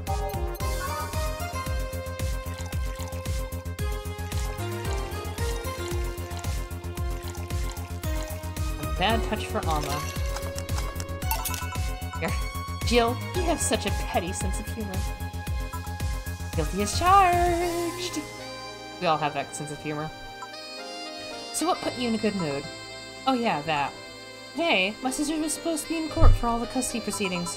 Bad touch for Alma. Here. Jill, you have such a petty sense of humor. Guilty as charged! We all have that sense of humor. So what put you in a good mood? Oh yeah, that. Today, my sister was supposed to be in court for all the custody proceedings.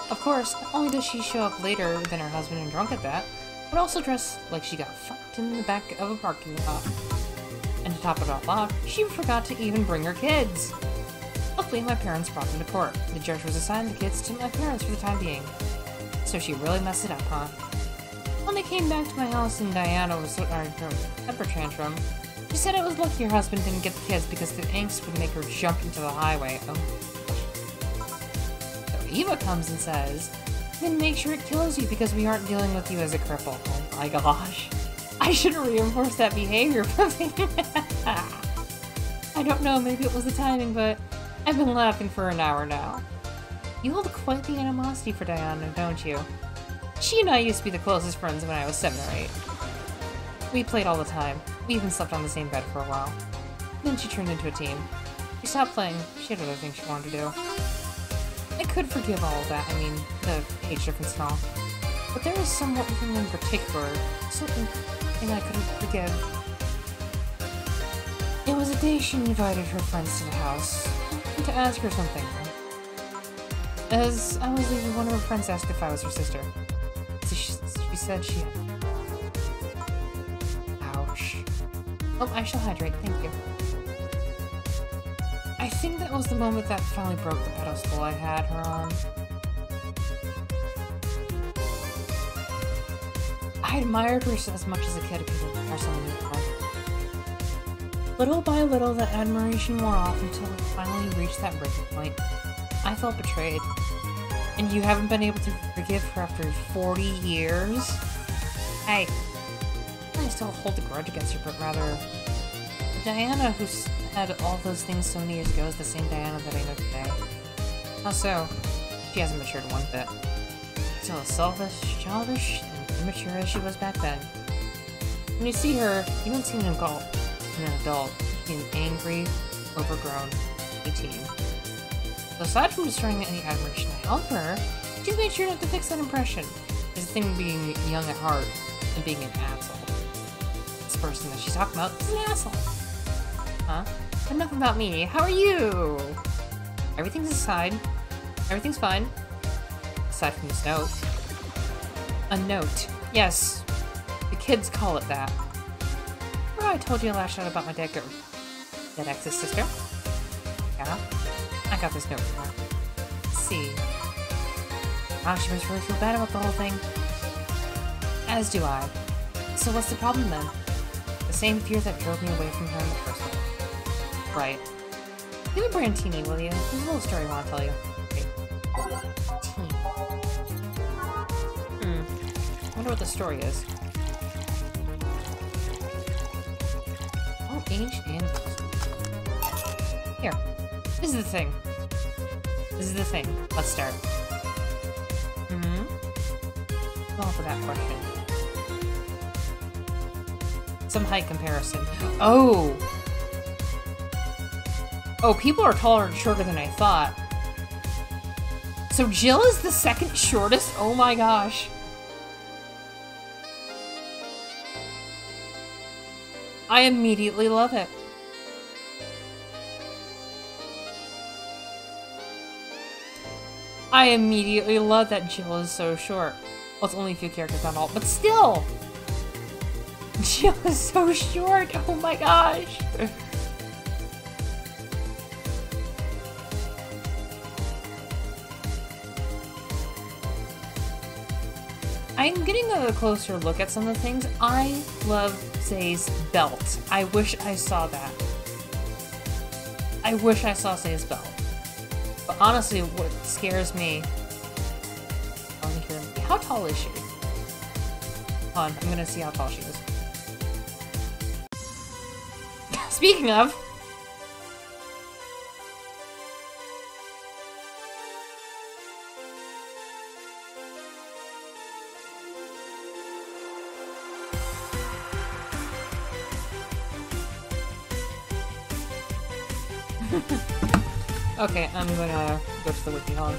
Of course, not only does she show up later than her husband and drunk at that, but also dressed like she got fucked in the back of a parking lot. And to top it all off, she forgot to even bring her kids. Luckily, my parents brought them to court. The judge was assigned the kids to my parents for the time being. So she really messed it up, huh? When they came back to my house and Diana was starting her temper tantrum, she said it was lucky her husband didn't get the kids because the angst would make her jump into the highway. Oh. So Eva comes and says, then make sure it kills you because we aren't dealing with you as a cripple. Oh my gosh. I shouldn't reinforce that behavior. I don't know, maybe it was the timing, but I've been laughing for an hour now. You hold quite the animosity for Diana, don't you? She and I used to be the closest friends when I was 7 or 8. We played all the time. We even slept on the same bed for a while. Then she turned into a team. She stopped playing. She had other things she wanted to do. I could forgive all of that, I mean, the age difference and all. But there was something in particular, something I couldn't forgive. It was a day she invited her friends to the house to ask her something. As I was leaving, one of her friends asked if I was her sister. So she said she had... Ouch. Oh, I shall hydrate, thank you. I think that was the moment that finally broke the pedestal I had her on. I admired her as much as a kid because of her son. Little by little, that admiration wore off until it finally reached that breaking point. I felt betrayed. And you haven't been able to forgive her after 40 years? Hey, I still hold a grudge against her, but rather... Diana, who had all those things so many years ago, is the same Diana that I know today. How so? She hasn't matured one bit. Still as selfish, childish, and immature as she was back then. When you see her, you don't see an adult. You see an angry, overgrown 18. So aside from destroying any admiration I held for her, she's made sure not to fix that impression. There's a thing being young at heart and being an asshole. This person that she's talking about is an asshole. Huh? Enough about me. How are you? Everything's aside. Everything's fine. Aside from this note. A note. Yes. The kids call it that. Remember I told you last night about my dead ex's sister? Yeah? I got this note from her. Let's see. Wow, she must really feel bad about the whole thing. As do I. So what's the problem then? The same fear that drove me away from her in the first place. Right. Give me Brantini, will you? There's a little story I want to tell you. Okay. I wonder what the story is. Oh, aged animals. Here. This is the thing. This is the thing. Let's start. Well, for that question. Some height comparison. Oh! Oh, people are taller and shorter than I thought. So Jill is the second shortest? Oh my gosh. I immediately love it. I immediately love that Jill is so short. Well, it's only a few characters, not all, but still! Jill is so short! Oh my gosh! I'm getting a closer look at some of the things. I love Say's belt. I wish I saw that. I wish I saw Say's belt. But honestly, what scares me... How tall is she? Hold on, I'm gonna see how tall she is. Speaking of... Okay, I'm gonna go to the wiki hall.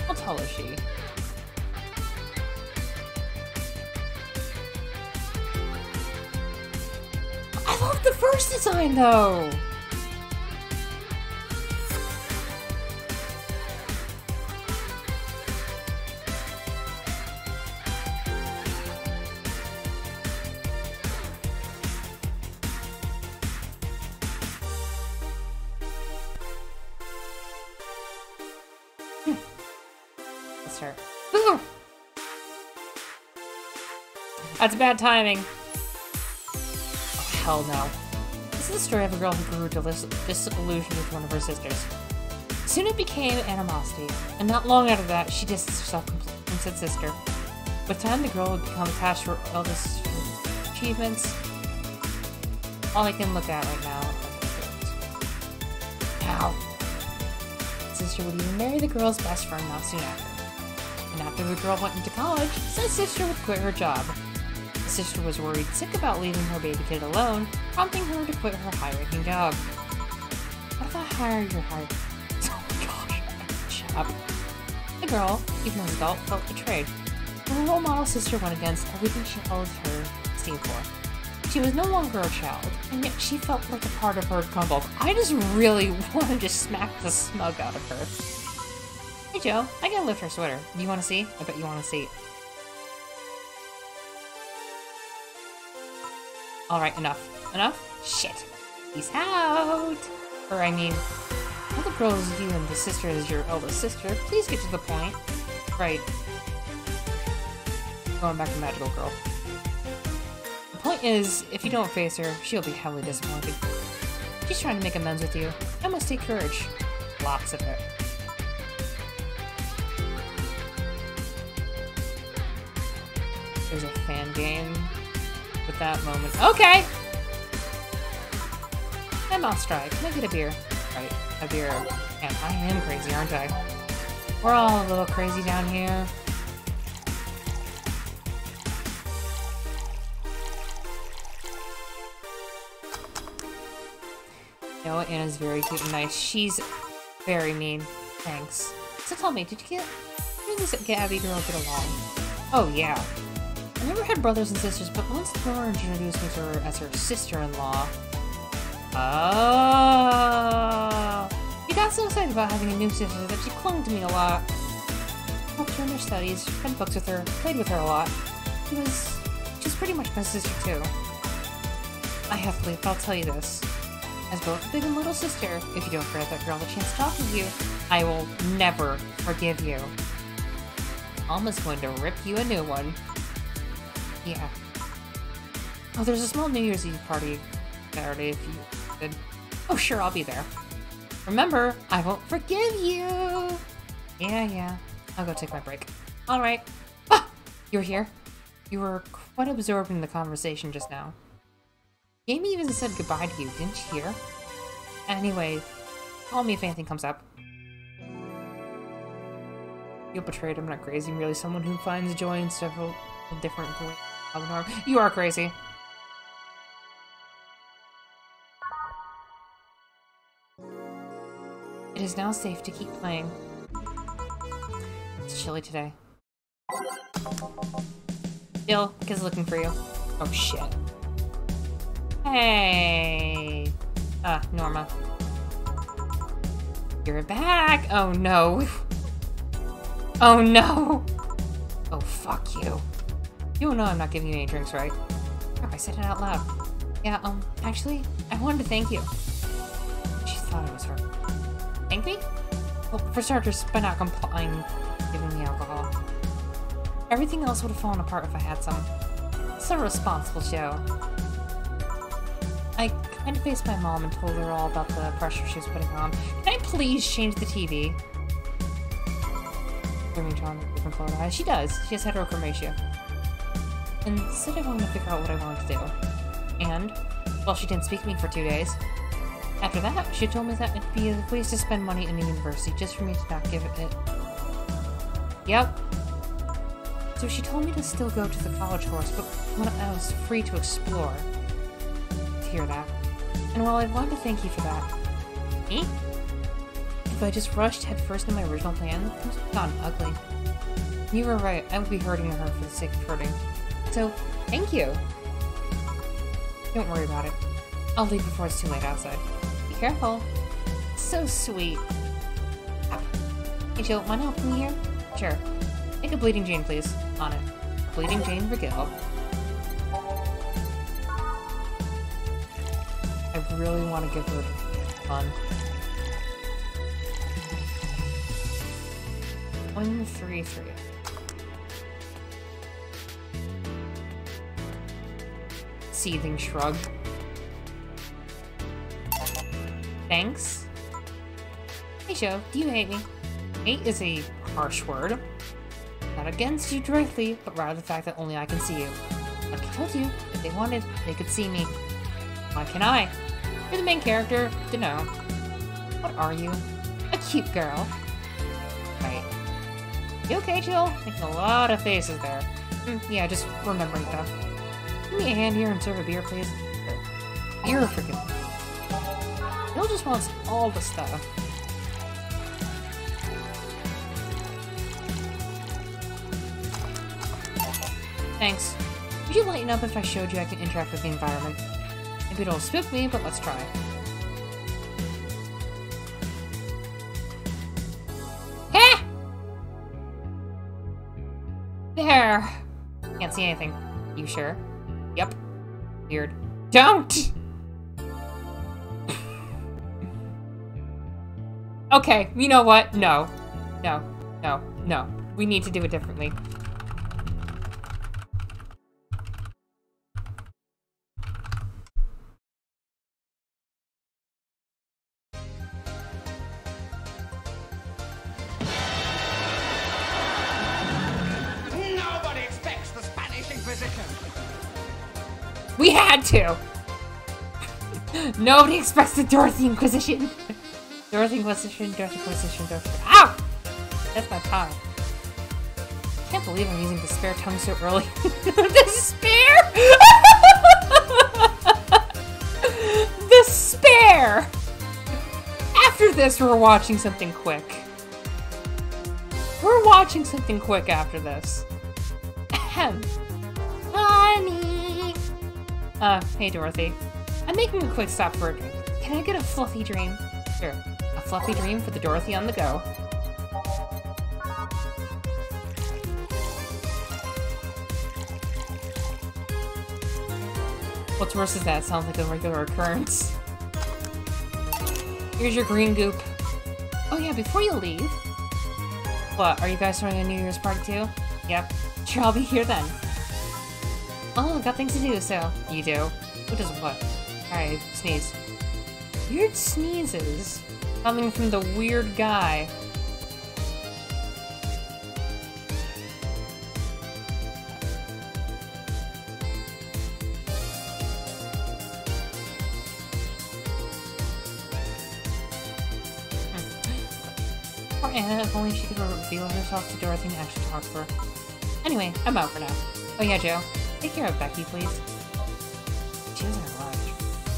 How tall is she? first design, though! Let's start. Boo! That's bad timing. Oh, hell no. This is the story of a girl who grew disillusioned with one of her sisters. Soon it became animosity, and not long after that, she distanced herself completely from said sister. With time, the girl would become attached to her eldest achievements. All I can look at right now. Ow. The sister would even marry the girl's best friend not soon after. And after the girl went into college, said sister would quit her job. The sister was worried sick about leaving her baby kid alone, prompting her to quit her high-ranking job. What if I hire your high... Oh my gosh, job. The girl, even as an adult, felt betrayed. Her role model sister went against everything she held her esteem for. She was no longer a child, and yet she felt like a part of her crumbled. I just really wanted to smack the smug out of her. Hey Joe, I can lift her sweater. Do you want to see? I bet you want to see. Alright, enough. Enough? Shit. Peace out! Or I mean, all the girls is you and the sister is your eldest sister. Please get to the point. Right. Going back to Magical Girl. The point is, if you don't face her, she'll be heavily disappointed. She's trying to make amends with you. I must take courage. Lots of it. There's a fan game with that moment. Okay! And Mouth Strike. Can I get a beer? Right, a beer. And I am crazy, aren't I? We're all a little crazy down here. You know what? Anna's very cute and nice. She's very mean. Thanks. So tell me, did you this Gabby girl get along? Oh, yeah. I never had brothers and sisters, but once Nora introduced me to her as her sister-in-law. Oh! She got so excited about having a new sister that she clung to me a lot. Helped her in her studies, read books with her, played with her a lot. She's pretty much my sister, too. I have to leave, but I'll tell you this. As both a big and little sister, if you don't grant that girl the chance to talk with you, I will never forgive you. Alma's going to rip you a new one. Yeah. Oh, there's a small New Year's Eve party Saturday if you could. Oh, sure, I'll be there. Remember, I won't forgive you! Yeah. I'll go take my break. Alright. Ah! You were here? You were quite absorbed in the conversation just now. Jamie even said goodbye to you, didn't you hear? Anyway, call me if anything comes up. You're betrayed, I'm not crazy. I'm really someone who finds joy in several different ways. You are crazy. It is now safe to keep playing. It's chilly today. Jill, kid's looking for you. Oh shit. Hey! Norma. You're back! Oh no! Oh no! Oh fuck you. You know I'm not giving you any drinks, right? Crap, I said it out loud. Yeah, actually, I wanted to thank you. She thought it was her. Thank me? Well, for starters, by not complying with giving me alcohol. Everything else would have fallen apart if I had some. It's a responsible show. I kind of faced my mom and told her all about the pressure she was putting on. Can I please change the TV? From Florida. She does. She has heterochromia. And said I wanted to figure out what I wanted to do. And, well, she didn't speak to me for 2 days. After that, she told me that it'd be a waste to spend money in a university just for me to not give it. Yep. So she told me to still go to the college course, but when I was free to explore. To hear that. And while I wanted to thank you for that. Me? If I just rushed headfirst in my original plan, things would have gotten ugly. You were right, I would be hurting her for the sake of hurting. So, thank you. Don't worry about it. I'll leave before it's too late outside. Be careful. So sweet. Hey Jill, mind helping me here? Sure. Make a Bleeding Jane, please. On it. Bleeding Jane Regale. I really want to give her fun. 133. Seething shrug. Thanks. Hey Joe, do you hate me? Hate is a harsh word. Not against you directly, but rather the fact that only I can see you. I told you, if they wanted, they could see me. Why can't I? You're the main character, dunno. What are you? A cute girl. Right. You okay, Jill? Making a lot of faces there. Yeah, just remembering stuff. Give me a hand here and serve a beer, please. Beer for goodness. Jill just wants all the stuff. Thanks. Would you lighten up if I showed you I can interact with the environment? Maybe it'll spook me, but let's try. Ha! There! Can't see anything. You sure? Yep. Weird. Don't! Okay, you know what? No. No. No. No. We need to do it differently. We had to! Nobody expects the Dorothy Inquisition. Dorothy Inquisition, Dorothy Inquisition, Dorothy... Ow! That's my pie. I can't believe I'm using Despair tongue so early. Despair! Despair! After this, we're watching something quick. We're watching something quick after this. Ahem. Honey! Hey Dorothy. I'm making a quick stop for a drink. Can I get a fluffy dream? Sure. A fluffy dream for the Dorothy on the go. What's worse is that sounds like a regular occurrence. Here's your green goop. Oh yeah, before you leave... What, are you guys throwing a New Year's party too? Yep. Sure, I'll be here then. Oh, got things to do, so... You do? Who does what? Alright, sneeze. Weird sneezes. Coming from the weird guy. Poor Anna, if only she could reveal herself to Dorothy and actually talk to her. Anyway, I'm out for now. Oh yeah, Joe. Take care of Becky, please. She doesn't have lunch.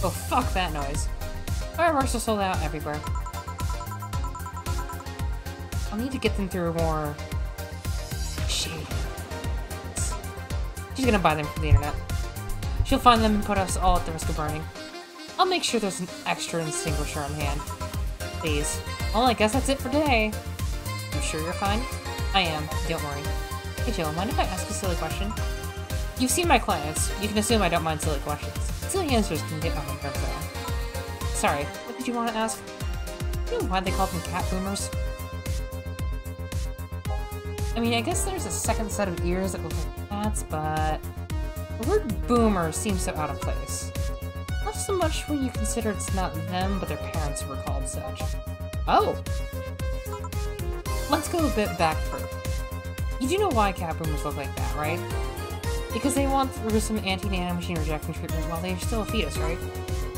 Oh, fuck that noise. Fireworks are sold out everywhere. I'll need to get them through more... shady. She's gonna buy them from the internet. She'll find them and put us all at the risk of burning. I'll make sure there's an extra extinguisher on hand. Please. Well, I guess that's it for today. You sure you're fine? I am. Don't worry. Hey Jill, mind if I ask a silly question? You've seen my clients. You can assume I don't mind silly questions. Silly answers can get on my nerves though. Sorry, what did you want to ask? You know why they call them cat boomers? I mean, I guess there's a second set of ears that look like cats, but... the word boomer seems so out of place. Not so much when you consider it's not them, but their parents who were called such. Oh! Let's go a bit back first. You do know why cat boomers look like that, right? Because they went through some anti-nanomachine rejection treatment while they're still a fetus, right?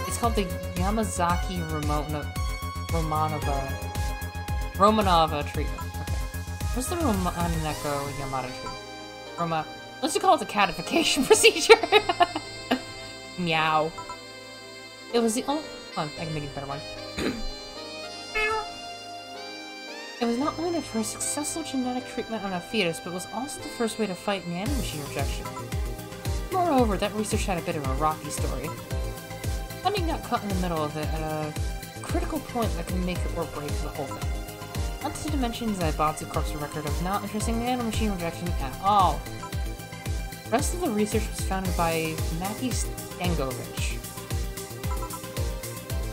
It's called the Yamazaki Romanova treatment. Okay. What's the Romaneko Yamada treatment? Let's just call it the catification procedure. Meow. It was the only... hold on, I can make it a better one. It was not only the first successful genetic treatment on a fetus, but was also the first way to fight nanomachine rejection. Moreover, that research had a bit of a rocky story. Timing got caught in the middle of it at a critical point that can make it or break the whole thing. Not to mention Zaibatsu Corp's record of not interesting nanomachine rejection at all. The rest of the research was founded by Maki Stangovich.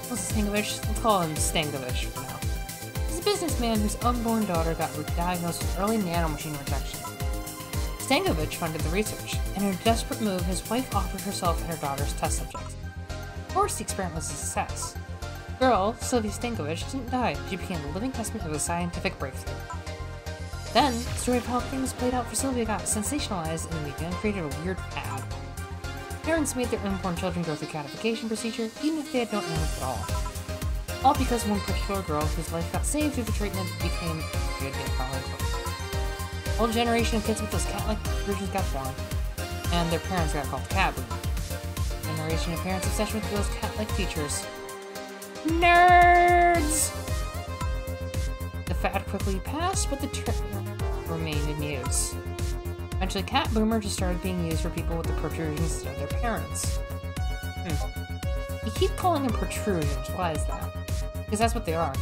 What's Stangovich? We'll call him Stangovich for now. He's a businessman whose unborn daughter got diagnosed with early nanomachine rejection. Stangovich funded the research, and in a desperate move, his wife offered herself and her daughter's test subjects. Of course, the experiment was a success. The girl, Sylvia Stangovich, didn't die. She became a living testament of a scientific breakthrough. Then, the story of how things played out for Sylvia got sensationalized in the media and created a weird fad. Parents made their unborn children go through catification procedure, even if they had no animals at all. All because one particular girl whose life got saved through the treatment became a good following. A whole generation of kids with those cat-like versions got born, and their parents got called cat boomers. A generation of parents obsessed with those cat-like features. Nerds! The fad quickly passed, but the term remained in use. Eventually, cat boomer just started being used for people with the protrusions instead of their parents. You keep calling them protrusions, why is that? Because that's what they are.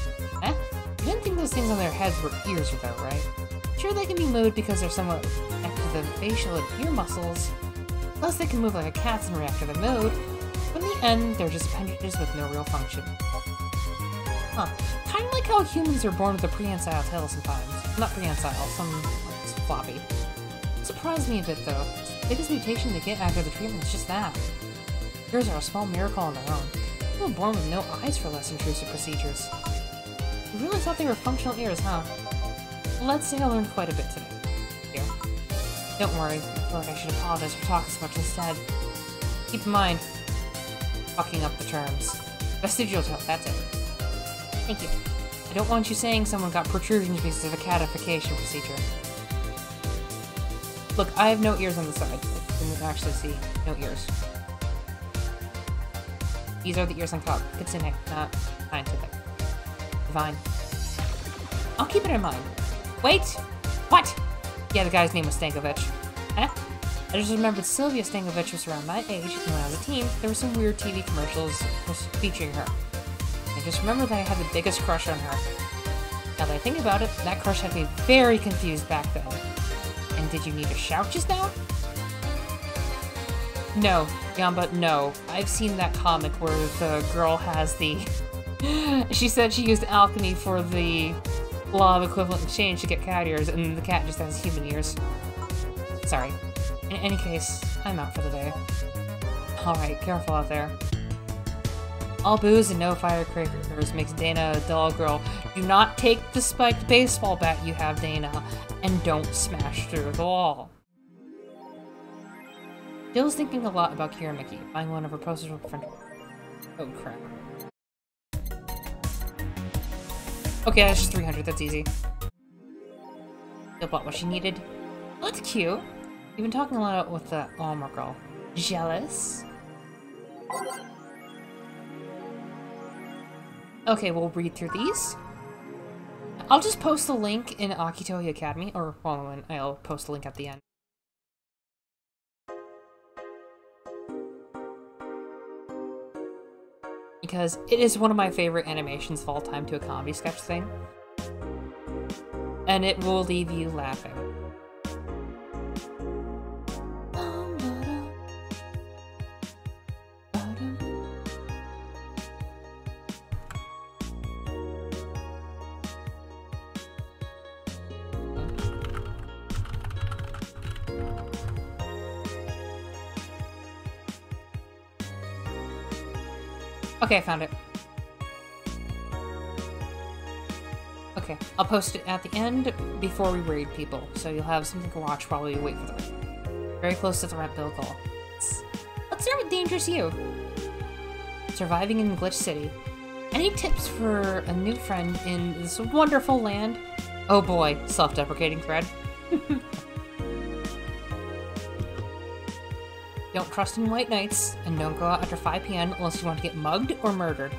Eh? You didn't think those things on their heads were ears though, right? Sure, they can be moved because they're somewhat connected to the facial and ear muscles. Plus, they can move like a cat's and react to the mood. But in the end, they're just appendages with no real function. Huh. Kinda like how humans are born with a prehensile tail sometimes. Not prehensile, it's floppy. It surprised me a bit though. The biggest mutation they get after the treatment is just that. Ears are a small miracle on their own. People were born with no eyes for less intrusive procedures. You really thought they were functional ears, huh? Let's say I learned quite a bit today. Here. Don't worry, I feel like I should apologize for talking so much instead. Keep in mind, fucking up the terms. Vestigial tail, that's it. Thank you. I don't want you saying someone got protrusions because of a catification procedure. Look, I have no ears on the side. You can actually see no ears. These are the ears on top. Kitsune, not scientific. Divine. I'll keep it in mind. Wait! What? Yeah, the guy's name was Stankovich. Eh? I just remembered Sylvia Stangovich was around my age, and when I was a teen, there were some weird TV commercials featuring her. I just remember that I had the biggest crush on her. Now that I think about it, that crush had me very confused back then. And did you need a shout just now? No, Yamba, no. I've seen that comic where the girl has the... she said she used alchemy for the law of equivalent exchange to get cat ears, and the cat just has human ears. Sorry. In any case, I'm out for the day. Alright, careful out there. All booze and no firecrackers makes Dana a dull girl. Do not take the spiked baseball bat you have, Dana, and don't smash through the wall. Jill's thinking a lot about Kira Mickey, buying one of her posters with a friend. Oh crap. Okay, that's just 300, that's easy. Jill bought what she needed. Oh, that's cute. You've been talking a lot with the Alma girl. Jealous? Okay, we'll read through these. I'll just post the link in Akitohi Academy, or, well, I'll post the link at the end. Because it is one of my favorite animations of all time to a comedy sketch thing. And it will leave you laughing. Okay, I found it. Okay, I'll post it at the end before we raid people, so you'll have something to watch while we wait for the raid. Very close to the rent bill call. Let's start with Dangerous You. Surviving in Glitch City. Any tips for a new friend in this wonderful land? Oh boy, self-deprecating thread. Don't trust in white knights, and don't go out after 5 PM unless you want to get mugged or murdered.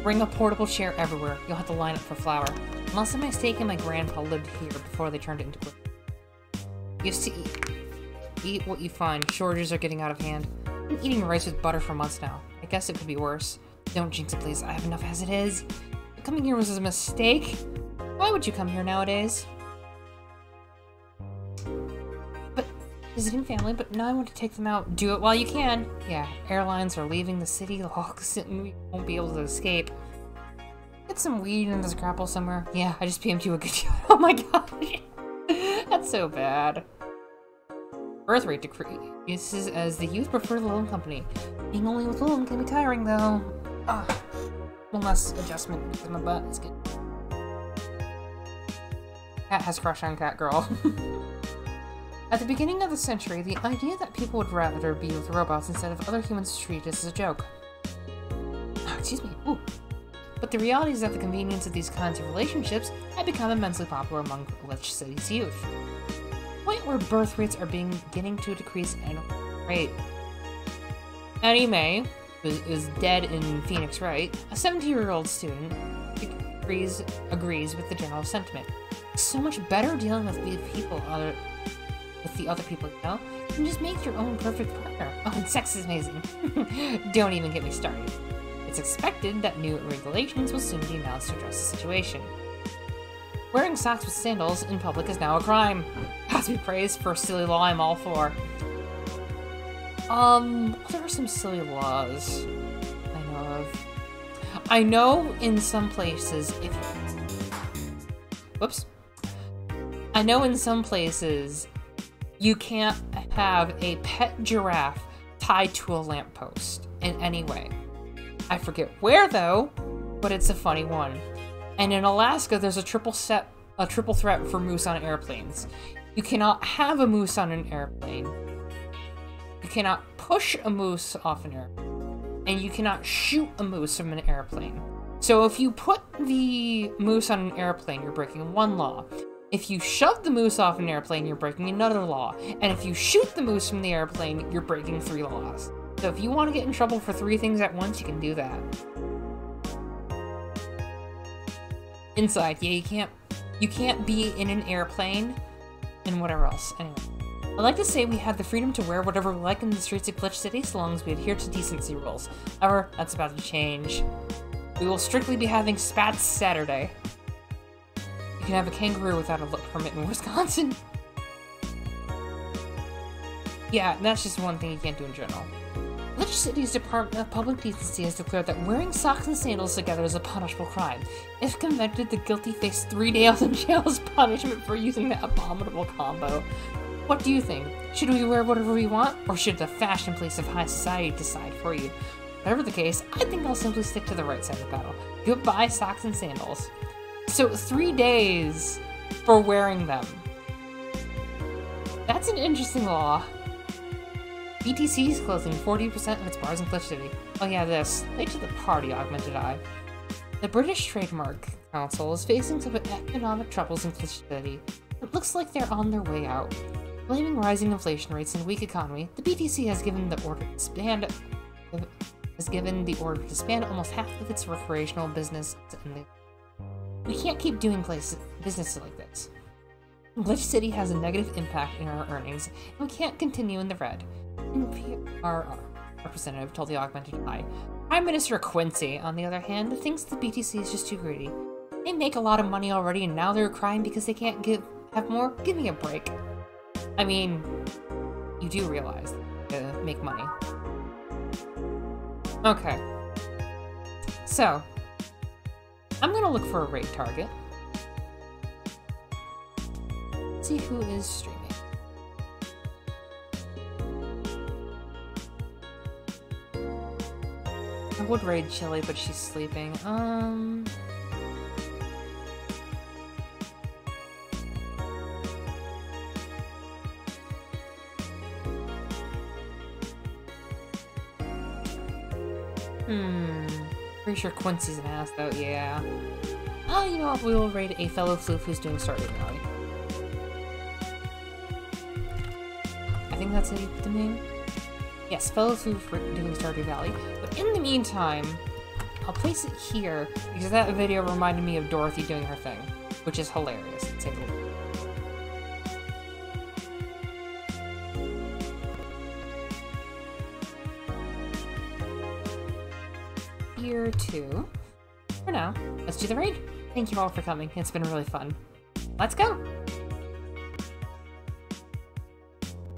Bring a portable chair everywhere. You'll have to line up for flour. Unless I'm mistaken, my grandpa lived here before they turned it into glitch. Used to eat. Eat what you find. Shortages are getting out of hand. I've been eating rice with butter for months now. I guess it could be worse. Don't jinx it, please. I have enough as it is. Coming here was a mistake. Why would you come here nowadays? But visiting family, but now I want to take them out. Do it while you can. Yeah, airlines are leaving the city. We won't be able to escape. Get some weed in this grapple somewhere. Yeah, I just PM'd you a good deal. Oh my gosh. That's so bad. Birth rate decreases as the youth prefer the Lone Company. Being only with Lone can be tiring though. One less adjustment in the butt is good. Cat has crush on cat girl. At the beginning of the century, the idea that people would rather be with robots instead of other humans treated as a joke. Excuse me. Ooh. But the reality is that the convenience of these kinds of relationships had become immensely popular among rich cities' youth. The point where birth rates are beginning to decrease at a rate. Annie who is dead in Phoenix Wright, a 17-year-old student, agrees with the general sentiment. It's so much better dealing with the other people, you know? You can just make your own perfect partner. Oh, and sex is amazing. Don't even get me started. It's expected that new regulations will soon be announced to address the situation. Wearing socks with sandals in public is now a crime. Has to be praised for a silly law I'm all for. There are some silly laws I know of. I know in some places I know in some places you can't have a pet giraffe tied to a lamppost in any way. I forget where though, but it's a funny one. And in Alaska, there's a triple threat for moose on airplanes. You cannot have a moose on an airplane. You cannot push a moose off an airplane. And you cannot shoot a moose from an airplane. So if you put the moose on an airplane, you're breaking one law. If you shove the moose off an airplane, you're breaking another law. And if you shoot the moose from the airplane, you're breaking 3 laws. So if you want to get in trouble for 3 things at once, you can do that. Inside, yeah, you can't be in an airplane and whatever else. Anyway, I'd like to say we had the freedom to wear whatever we like in the streets of Glitch City so long as we adhere to decency rules. However, that's about to change. We will strictly be having Spats Saturday. You can have a kangaroo without a permit in Wisconsin. Yeah, that's just one thing you can't do in general. Glitch City's Department of Public Decency has declared that wearing socks and sandals together is a punishable crime. If convicted, the guilty face 3 days in jail as punishment for using that abominable combo. What do you think? Should we wear whatever we want, or should the fashion police of high society decide for you? Whatever the case, I think I'll simply stick to the right side of the battle. Goodbye socks and sandals. So 3 days for wearing them. That's an interesting law. BTC is closing 40% of its bars in Glitch City. Oh yeah, this. Late to the party, Augmented Eye. The British Trademark Council is facing some economic troubles in Glitch City. It looks like they're on their way out. Blaming rising inflation rates and a weak economy, the BTC has given the order to expand almost half of its recreational business. We can't keep doing business like this. Glitch City has a negative impact in our earnings, and we can't continue in the red. Our representative told the Augmented Eye. Prime Minister Quincy, on the other hand, thinks the BTC is just too greedy. They make a lot of money already, and now they're crying because they can't have more? Give me a break. I mean, you do realize they make money. Okay. So, I'm gonna look for a raid target. See who is streaming. I would raid Chili, but she's sleeping. Pretty sure Quincy's an ass, though, yeah. Oh, you know what? We will raid a fellow floof who's doing Stardew Valley. I think that's how you put the name. Yes, fellow floof doing Stardew Valley. But in the meantime, I'll place it here because that video reminded me of Dorothy doing her thing, which is hilarious. Take a look. here too. For now, let's do the raid. Thank you all for coming. It's been really fun. Let's go!